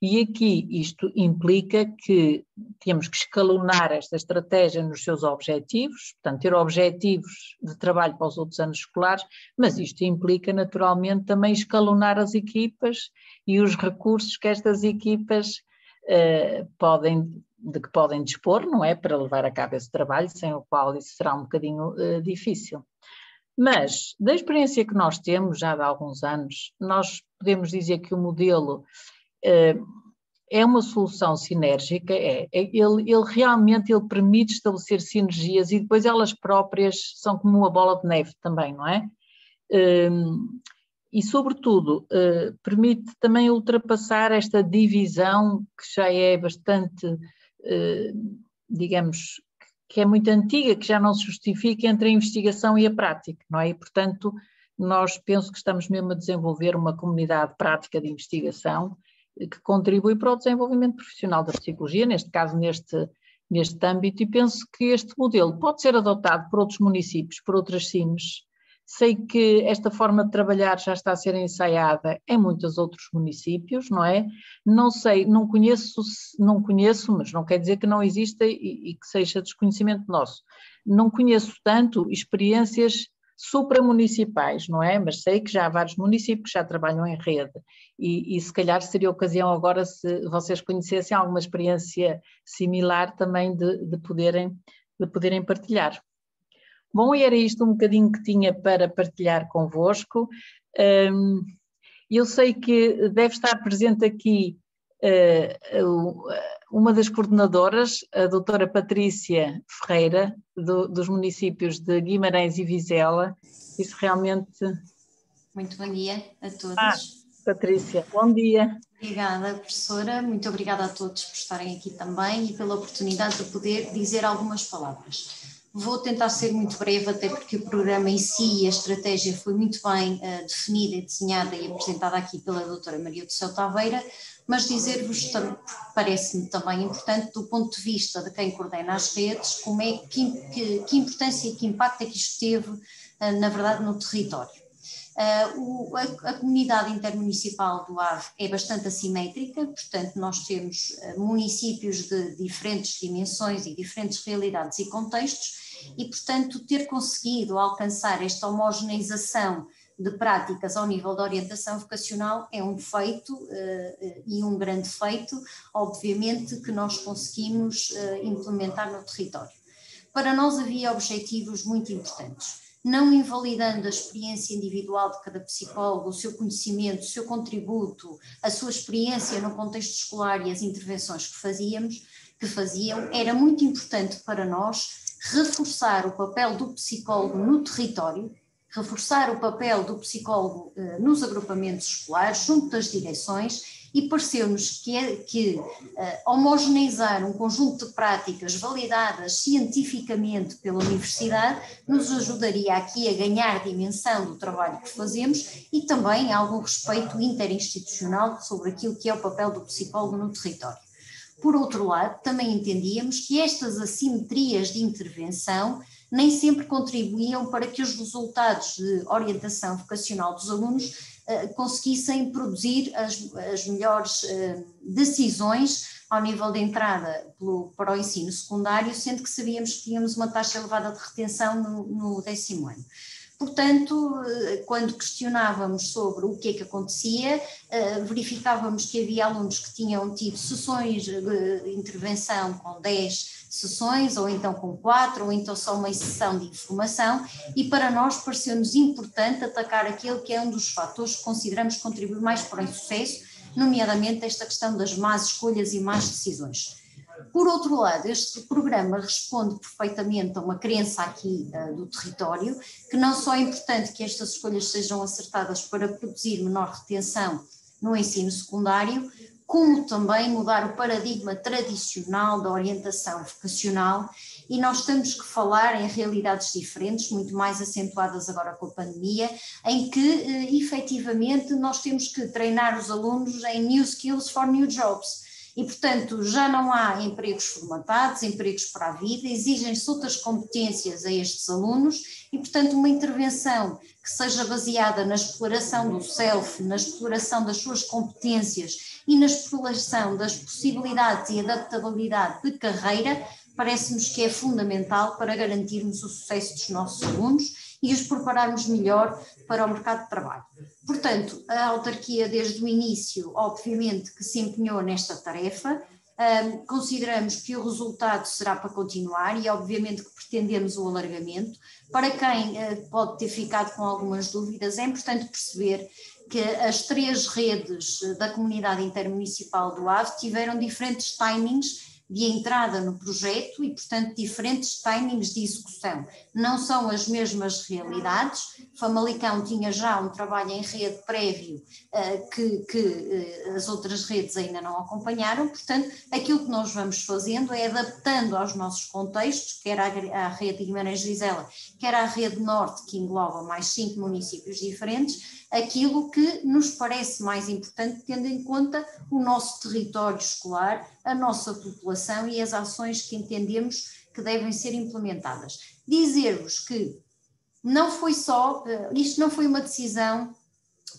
[SPEAKER 1] E aqui isto implica que temos que escalonar esta estratégia nos seus objetivos, portanto ter objetivos de trabalho para os outros anos escolares, mas isto implica naturalmente também escalonar as equipas e os recursos que estas equipas de que podem dispor, não é, para levar a cabo esse trabalho, sem o qual isso será um bocadinho difícil. Mas, da experiência que nós temos já de alguns anos, nós podemos dizer que o modelo é uma solução sinérgica, ele realmente permite estabelecer sinergias e depois elas próprias são como uma bola de neve também, não é? E sobretudo permite também ultrapassar esta divisão que já é bastante, digamos, que é muito antiga, que já não se justifica entre a investigação e a prática, não é? E portanto nós penso que estamos mesmo a desenvolver uma comunidade prática de investigação que contribui para o desenvolvimento profissional da psicologia, neste caso neste âmbito, e penso que este modelo pode ser adotado por outros municípios, por outras CIMs, Sei que esta forma de trabalhar já está a ser ensaiada em muitos outros municípios, não é? Não sei, não conheço, mas não quer dizer que não exista e que seja desconhecimento nosso. Não conheço tanto experiências supramunicipais, não é? Mas sei que já há vários municípios que já trabalham em rede e se calhar seria ocasião agora, se vocês conhecessem alguma experiência similar também de poderem partilhar. Bom, e era isto um bocadinho que tinha para partilhar convosco. Eu sei que deve estar presente aqui uma das coordenadoras, a doutora Patrícia Ferreira, dos municípios de Guimarães e Vizela. Isso realmente...
[SPEAKER 2] Muito bom dia a todos.
[SPEAKER 1] Patrícia, bom dia.
[SPEAKER 2] Obrigada, professora. Muito obrigada a todos por estarem aqui também e pela oportunidade de poder dizer algumas palavras. Vou tentar ser muito breve, até porque o programa em si e a estratégia foi muito bem definida e desenhada e apresentada aqui pela doutora Maria do Céu Taveira, mas dizer-vos, parece-me também importante, do ponto de vista de quem coordena as redes, como é, que importância e que impacto é que isto teve, na verdade, no território. A comunidade intermunicipal do Ave é bastante assimétrica, portanto nós temos municípios de diferentes dimensões e diferentes realidades e contextos e, portanto, ter conseguido alcançar esta homogeneização de práticas ao nível da orientação vocacional é um feito e um grande feito, obviamente, que nós conseguimos implementar no território. Para nós havia objetivos muito importantes. Não invalidando a experiência individual de cada psicólogo, o seu conhecimento, o seu contributo, a sua experiência no contexto escolar e as intervenções que faziam, era muito importante para nós reforçar o papel do psicólogo no território, reforçar o papel do psicólogo nos agrupamentos escolares, junto das direções, e pareceu-nos que homogeneizar um conjunto de práticas validadas cientificamente pela universidade nos ajudaria aqui a ganhar dimensão do trabalho que fazemos e também algum respeito interinstitucional sobre aquilo que é o papel do psicólogo no território. Por outro lado, também entendíamos que estas assimetrias de intervenção nem sempre contribuíam para que os resultados de orientação vocacional dos alunos conseguissem produzir as melhores decisões ao nível de entrada para o ensino secundário, sendo que sabíamos que tínhamos uma taxa elevada de retenção no 10º ano. Portanto, quando questionávamos sobre o que é que acontecia, verificávamos que havia alunos que tinham tido sessões de intervenção com 10 sessões, ou então com 4, ou então só uma sessão de informação, e para nós pareceu-nos importante atacar aquele que é um dos fatores que consideramos que contribui mais para o insucesso, nomeadamente esta questão das más escolhas e más decisões. Por outro lado, este programa responde perfeitamente a uma crença aqui do território, que não só é importante que estas escolhas sejam acertadas para produzir menor retenção no ensino secundário, como também mudar o paradigma tradicional da orientação vocacional, e nós temos que falar em realidades diferentes, muito mais acentuadas agora com a pandemia, em que efetivamente nós temos que treinar os alunos em new skills for new jobs. E, portanto, já não há empregos formatados, empregos para a vida, exigem-se outras competências a estes alunos e, portanto, uma intervenção que seja baseada na exploração do self, na exploração das suas competências e na exploração das possibilidades e adaptabilidade de carreira, parece-nos que é fundamental para garantirmos o sucesso dos nossos alunos e os prepararmos melhor para o mercado de trabalho. Portanto, a autarquia desde o início, obviamente, que se empenhou nesta tarefa, consideramos que o resultado será para continuar e obviamente que pretendemos o alargamento. Para quem pode ter ficado com algumas dúvidas, é importante perceber que as 3 redes da comunidade intermunicipal do Ave tiveram diferentes timings de entrada no projeto e, portanto, diferentes timings de execução. Não são as mesmas realidades. Famalicão tinha já um trabalho em rede prévio que as outras redes ainda não acompanharam, portanto, aquilo que nós vamos fazendo é adaptando aos nossos contextos, quer à rede de Guimarães-Vizela, quer à rede norte, que engloba mais 5 municípios diferentes, aquilo que nos parece mais importante, tendo em conta o nosso território escolar, a nossa população e as ações que entendemos que devem ser implementadas. Dizer-vos que não foi só, isto não foi uma decisão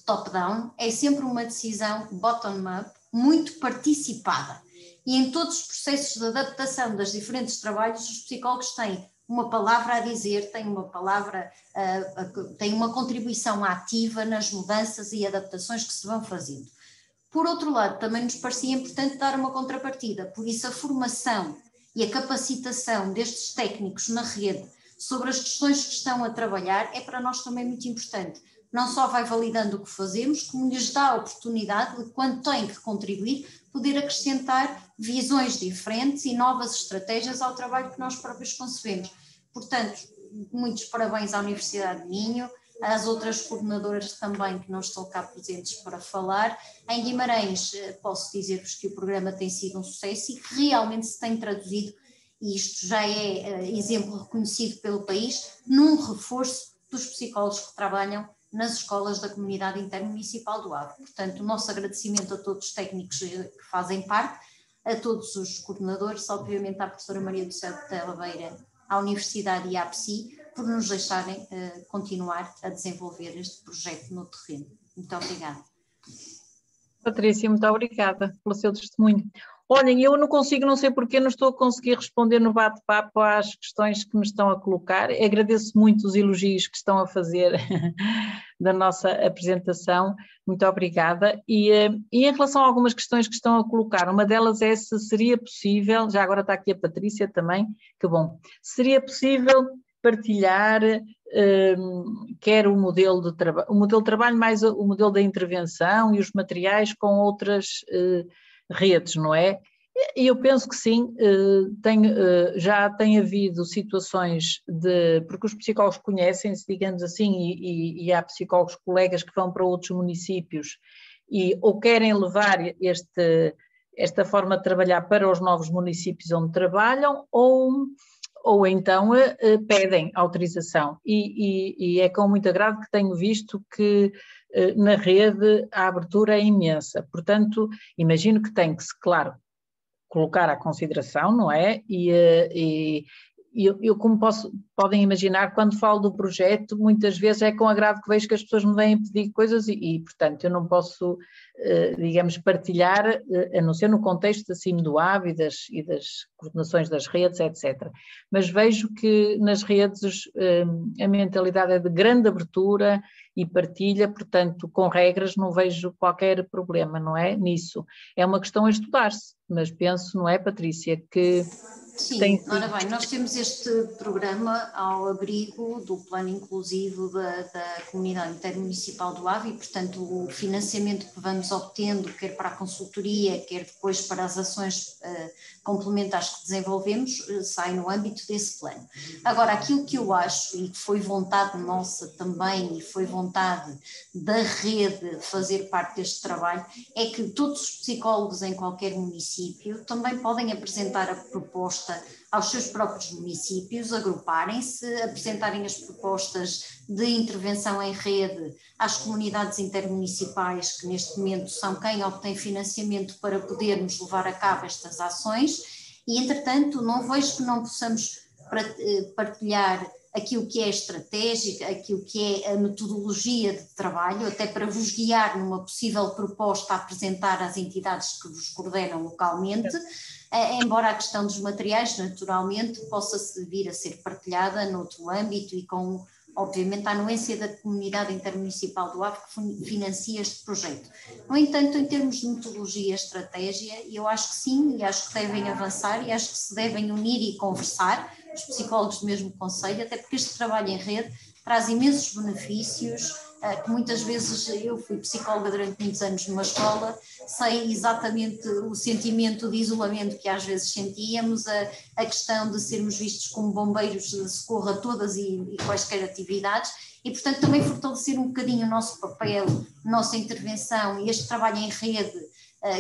[SPEAKER 2] top-down, é sempre uma decisão bottom-up, muito participada. E em todos os processos de adaptação das diferentes trabalhos, os psicólogos têm uma palavra a dizer, têm uma palavra, têm uma contribuição ativa nas mudanças e adaptações que se vão fazendo. Por outro lado, também nos parecia importante dar uma contrapartida, por isso a formação e a capacitação destes técnicos na rede sobre as questões que estão a trabalhar é para nós também muito importante. Não só vai validando o que fazemos, como lhes dá a oportunidade de, quando têm que contribuir, poder acrescentar visões diferentes e novas estratégias ao trabalho que nós próprios concebemos. Portanto, muitos parabéns à Universidade de Minho, às outras coordenadoras também que não estão cá presentes para falar. Em Guimarães, posso dizer-vos que o programa tem sido um sucesso e que realmente se tem traduzido, e isto já é exemplo reconhecido pelo país, num reforço dos psicólogos que trabalham nas escolas da comunidade intermunicipal do Ave. Portanto, o nosso agradecimento a todos os técnicos que fazem parte, a todos os coordenadores, obviamente à professora Maria do Céu de Talavera, à Universidade e à PSI, por nos deixarem continuar a desenvolver este projeto no terreno. Muito obrigada.
[SPEAKER 1] Patrícia, muito obrigada pelo seu testemunho. Olhem, eu não consigo, não sei porque, não estou a conseguir responder no bate-papo às questões que me estão a colocar. Agradeço muito os elogios que estão a fazer da nossa apresentação, muito obrigada. E em relação a algumas questões que estão a colocar, uma delas é se seria possível, já agora está aqui a Patrícia também, que bom, seria possível partilhar quer o modelo de trabalho, mais o modelo da intervenção e os materiais com outras redes, não é? E eu penso que sim, já tem havido situações porque os psicólogos conhecem-se, digamos assim, e há psicólogos colegas que vão para outros municípios ou querem levar esta forma de trabalhar para os novos municípios onde trabalham, ou então pedem autorização. E é com muito agrado que tenho visto que na rede a abertura é imensa. Portanto, imagino que tem que, claro, colocar à consideração, não é? E eu como podem imaginar, quando falo do projeto, muitas vezes é com agrado que vejo que as pessoas me vêm pedir coisas portanto, eu não posso, digamos, partilhar, a não ser no contexto assim do AB e das coordenações das redes, etc. Mas vejo que nas redes a mentalidade é de grande abertura e partilha, portanto, com regras não vejo qualquer problema, não é? Nisso. É uma questão a estudar-se, mas penso, não é, Patrícia, que...
[SPEAKER 2] Sim, ora bem, nós temos este programa ao abrigo do plano inclusivo da comunidade intermunicipal do Ave e, portanto, o financiamento que vamos obtendo, quer para a consultoria, quer depois para as ações complementares que desenvolvemos, sai no âmbito desse plano. Agora, aquilo que eu acho, e que foi vontade nossa também, e foi vontade da rede fazer parte deste trabalho, é que todos os psicólogos em qualquer município também podem apresentar a proposta aos seus próprios municípios, agruparem-se, apresentarem as propostas de intervenção em rede às comunidades intermunicipais, que neste momento são quem obtém financiamento para podermos levar a cabo estas ações, e entretanto não vejo que não possamos partilhar aquilo que é estratégico, aquilo que é a metodologia de trabalho, até para vos guiar numa possível proposta a apresentar às entidades que vos coordenam localmente, embora a questão dos materiais, naturalmente, possa vir a ser partilhada noutro âmbito e com, obviamente, a anuência da comunidade intermunicipal do Ave que financia este projeto. No entanto, em termos de metodologia e estratégia, eu acho que sim, e acho que devem avançar, e acho que se devem unir e conversar, os psicólogos do mesmo conselho, até porque este trabalho em rede traz imensos benefícios, que muitas vezes eu fui psicóloga durante muitos anos numa escola, sei exatamente o sentimento de isolamento que às vezes sentíamos, a questão de sermos vistos como bombeiros de socorro a todas e quaisquer atividades, e portanto também fortalecer um bocadinho o nosso papel, a nossa intervenção e este trabalho em rede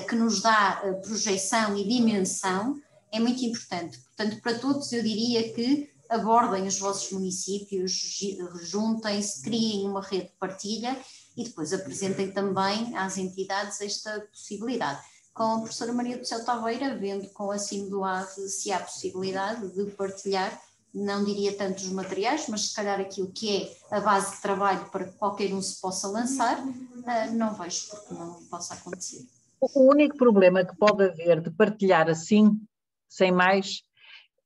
[SPEAKER 2] que nos dá projeção e dimensão, é muito importante. Portanto, para todos eu diria que abordem os vossos municípios, juntem-se, criem uma rede de partilha e depois apresentem também às entidades esta possibilidade. Com a professora Maria do Céu Taveira, vendo com a CIM do AVE se há possibilidade de partilhar não diria tanto os materiais, mas se calhar aquilo que é a base de trabalho para que qualquer um se possa lançar, não vejo porque não possa acontecer.
[SPEAKER 1] O único problema que pode haver de partilhar assim, sem mais,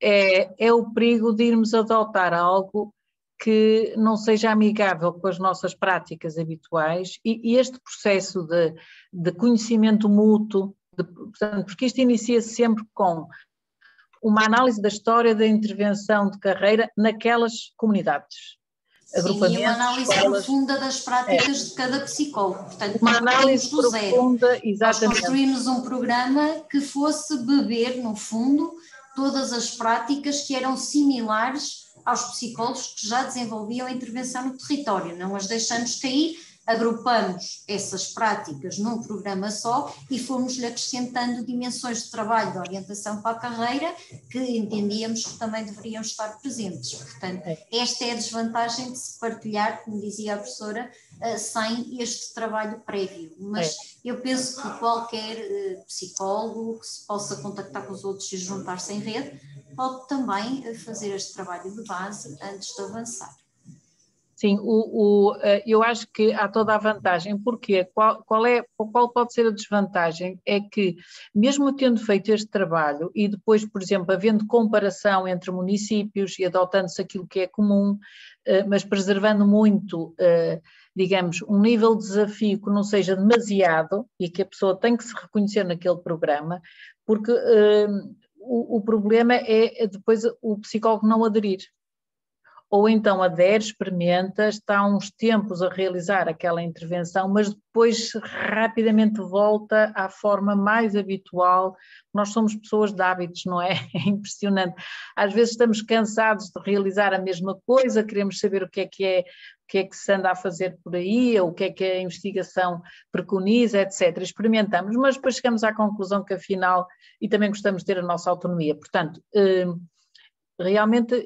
[SPEAKER 1] é o perigo de irmos adotar algo que não seja amigável com as nossas práticas habituais e este processo de conhecimento mútuo, portanto, porque isto inicia-se sempre com uma análise da história da intervenção de carreira naquelas comunidades.
[SPEAKER 2] Sim, e uma análise profunda das práticas de cada psicólogo. Portanto,
[SPEAKER 1] uma análise profunda, exatamente.
[SPEAKER 2] Nós construímos um programa que fosse beber, no fundo, todas as práticas que eram similares aos psicólogos que já desenvolviam a intervenção no território. Não as deixamos cair, agrupamos essas práticas num programa só e fomos-lhe acrescentando dimensões de trabalho, de orientação para a carreira, que entendíamos que também deveriam estar presentes. Portanto, esta é a desvantagem de se partilhar, como dizia a professora, sem este trabalho prévio. Mas eu penso que qualquer psicólogo que se possa contactar com os outros e juntar-se em rede, pode também fazer este trabalho de base antes de avançar.
[SPEAKER 1] Sim, eu acho que há toda a vantagem, porque qual pode ser a desvantagem? É que, mesmo tendo feito este trabalho e depois, por exemplo, havendo comparação entre municípios e adotando-se aquilo que é comum, mas preservando muito, digamos, um nível de desafio que não seja demasiado e que a pessoa tem que se reconhecer naquele programa, porque o problema é depois o psicólogo não aderir. Ou então adere, experimenta, está há uns tempos a realizar aquela intervenção, mas depois rapidamente volta à forma mais habitual. Nós somos pessoas de hábitos, não é? É impressionante. Às vezes estamos cansados de realizar a mesma coisa, queremos saber o que é que se anda a fazer por aí, ou o que é a investigação preconiza, etc. Experimentamos, mas depois chegamos à conclusão que afinal, e também gostamos de ter a nossa autonomia. Portanto, realmente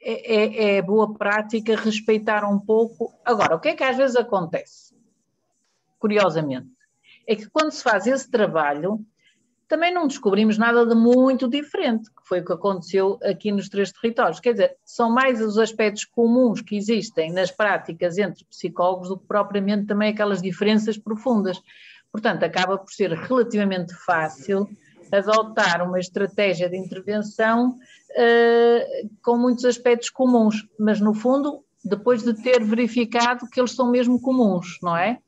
[SPEAKER 1] é boa prática respeitar um pouco. Agora, o que é que às vezes acontece? Curiosamente, é que quando se faz esse trabalho, também não descobrimos nada de muito diferente, que foi o que aconteceu aqui nos 3 territórios. Quer dizer, são mais os aspectos comuns que existem nas práticas entre psicólogos do que propriamente também aquelas diferenças profundas. Portanto, acaba por ser relativamente fácil adotar uma estratégia de intervenção com muitos aspectos comuns, mas no fundo, depois de ter verificado que eles são mesmo comuns, não é?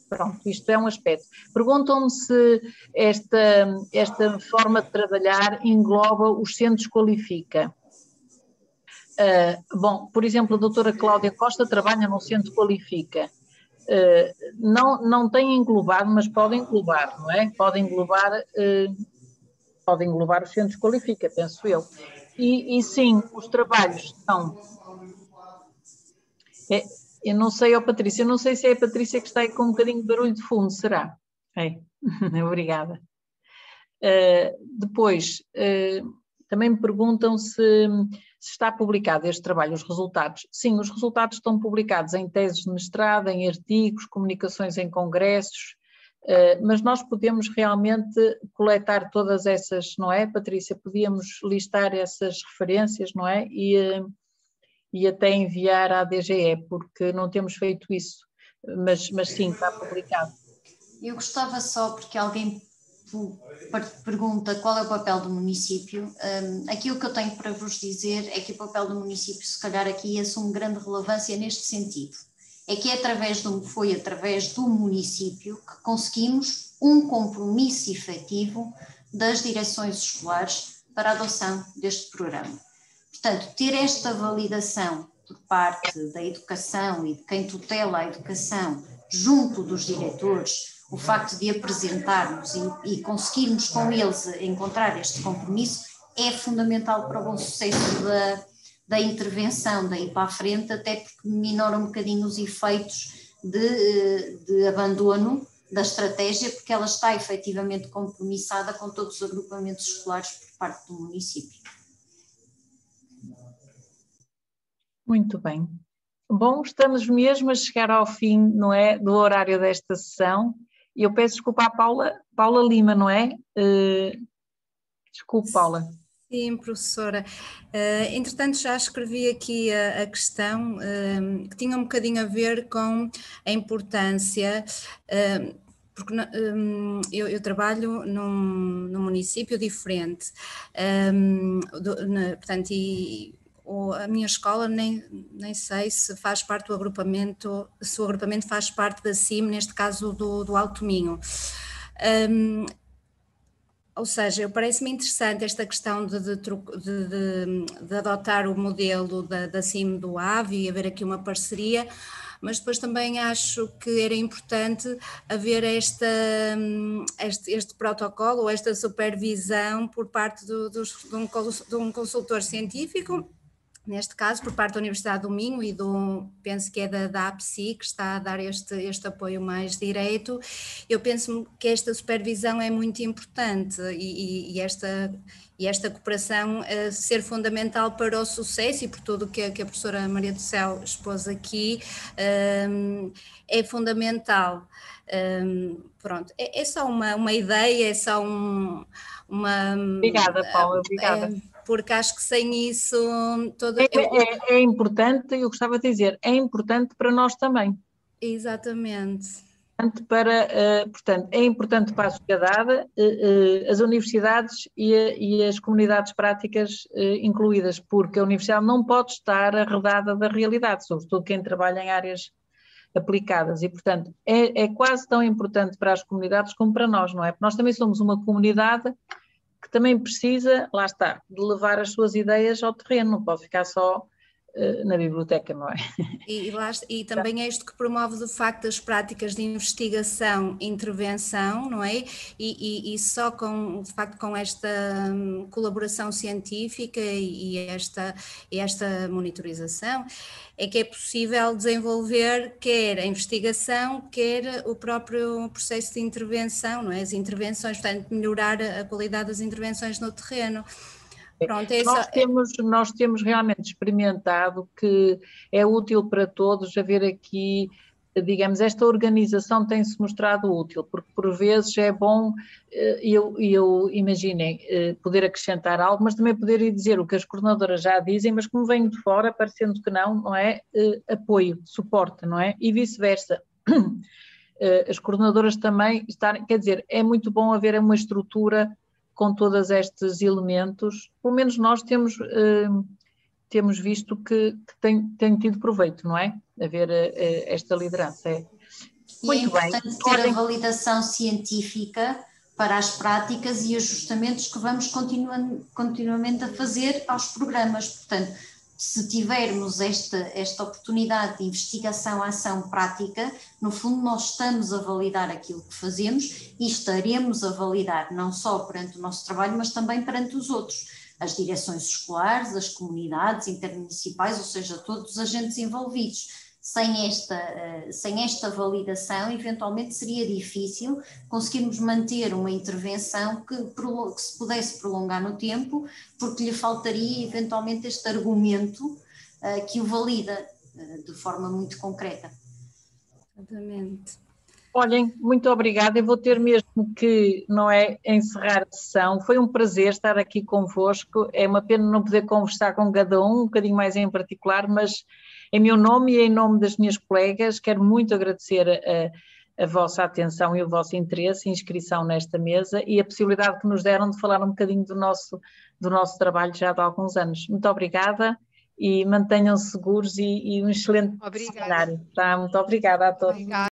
[SPEAKER 1] Pronto, isto é um aspecto. Perguntam-me se esta forma de trabalhar engloba os centros qualifica. Bom, por exemplo, a doutora Cláudia Costa trabalha no centro qualifica. Não tem englobado, mas pode englobar, não é? Pode englobar os centros qualifica, penso eu. E sim, os trabalhos são... eu não sei, Patrícia, eu não sei se é a Patrícia que está aí com um bocadinho de barulho de fundo, será? Obrigada. Depois, também me perguntam se está publicado este trabalho, os resultados. Sim, os resultados estão publicados em teses de mestrado, em artigos, comunicações em congressos, mas nós podemos realmente coletar todas essas, não é, Patrícia? Podíamos listar essas referências, não é? E até enviar à DGE, porque não temos feito isso, mas sim, está publicado.
[SPEAKER 2] Eu gostava só, porque alguém pergunta qual é o papel do município, aquilo que eu tenho para vos dizer é que o papel do município, se calhar aqui assume grande relevância neste sentido. É que foi através do município que conseguimos um compromisso efetivo das direções escolares para a adoção deste programa. Portanto, ter esta validação por parte da educação e de quem tutela a educação junto dos diretores, o facto de apresentarmos e conseguirmos com eles encontrar este compromisso é fundamental para o bom sucesso da intervenção daí para a frente, até porque minora um bocadinho os efeitos de abandono da estratégia, porque ela está efetivamente compromissada com todos os agrupamentos escolares por parte do município.
[SPEAKER 1] Muito bem. Bom, estamos mesmo a chegar ao fim, não é, do horário desta sessão. E eu peço desculpa à Paula Lima, não é? Desculpe, Paula.
[SPEAKER 3] Sim, professora. Entretanto, já escrevi aqui a questão que tinha um bocadinho a ver com a importância, porque eu trabalho num município diferente, portanto, a minha escola nem sei se faz parte do agrupamento, se o agrupamento faz parte da CIM, neste caso do Alto Minho. Ou seja, parece-me interessante esta questão de adotar o modelo da CIM do AVE e haver aqui uma parceria, mas depois também acho que era importante haver este protocolo ou esta supervisão por parte de um consultor científico, neste caso por parte da Universidade do Minho e penso que é da APSI, que está a dar este apoio mais direto. Eu penso que esta supervisão é muito importante e esta cooperação ser fundamental para o sucesso, e por tudo que a professora Maria do Céu expôs aqui, é fundamental. Pronto, é só uma ideia, é só uma...
[SPEAKER 1] Obrigada, Paula, obrigada.
[SPEAKER 3] Porque acho que sem isso...
[SPEAKER 1] É importante, eu gostava de dizer, é importante para nós também.
[SPEAKER 3] Exatamente.
[SPEAKER 1] Portanto, é importante para a sociedade, as universidades e as comunidades práticas incluídas, porque a universidade não pode estar arredada da realidade, sobretudo quem trabalha em áreas aplicadas, e portanto é quase tão importante para as comunidades como para nós, não é? Porque nós também somos uma comunidade que também precisa, lá está, de levar as suas ideias ao terreno, não pode ficar só na biblioteca, não é?
[SPEAKER 3] E também é isto que promove de facto as práticas de investigação e intervenção, não é? E só de facto com esta colaboração científica e esta monitorização é que é possível desenvolver quer a investigação, quer o próprio processo de intervenção, não é? As intervenções, portanto, melhorar a qualidade das intervenções no terreno. Pronto,
[SPEAKER 1] nós temos realmente experimentado que é útil para todos haver aqui, digamos, esta organização tem-se mostrado útil, porque por vezes é bom, imaginem, poder acrescentar algo, mas também poder dizer o que as coordenadoras já dizem, mas como vem de fora, parecendo que não é? Apoio, suporte, não é? E vice-versa. As coordenadoras também quer dizer, é muito bom haver uma estrutura com todos estes elementos, pelo menos nós temos visto que tem tido proveito, não é? Haver esta liderança.
[SPEAKER 2] Muito bem. É importante ter a validação científica para as práticas e ajustamentos que vamos continuamente a fazer aos programas. Portanto, se tivermos esta oportunidade de investigação, ação, prática, no fundo nós estamos a validar aquilo que fazemos e estaremos a validar não só perante o nosso trabalho, mas também perante os outros, as direções escolares, as comunidades intermunicipais, ou seja, todos os agentes envolvidos. Sem esta validação, eventualmente seria difícil conseguirmos manter uma intervenção que se pudesse prolongar no tempo, porque lhe faltaria eventualmente este argumento que o valida de forma muito concreta.
[SPEAKER 3] Exatamente.
[SPEAKER 1] Olhem, muito obrigada, eu vou ter mesmo que, não é, encerrar a sessão. Foi um prazer estar aqui convosco, é uma pena não poder conversar com cada um bocadinho mais em particular, mas em meu nome e em nome das minhas colegas, quero muito agradecer a vossa atenção e o vosso interesse e inscrição nesta mesa e a possibilidade que nos deram de falar um bocadinho do nosso trabalho já de alguns anos. Muito obrigada e mantenham-se seguros e um excelente seminário. Tá? Muito obrigada a todos.
[SPEAKER 4] Obrigada.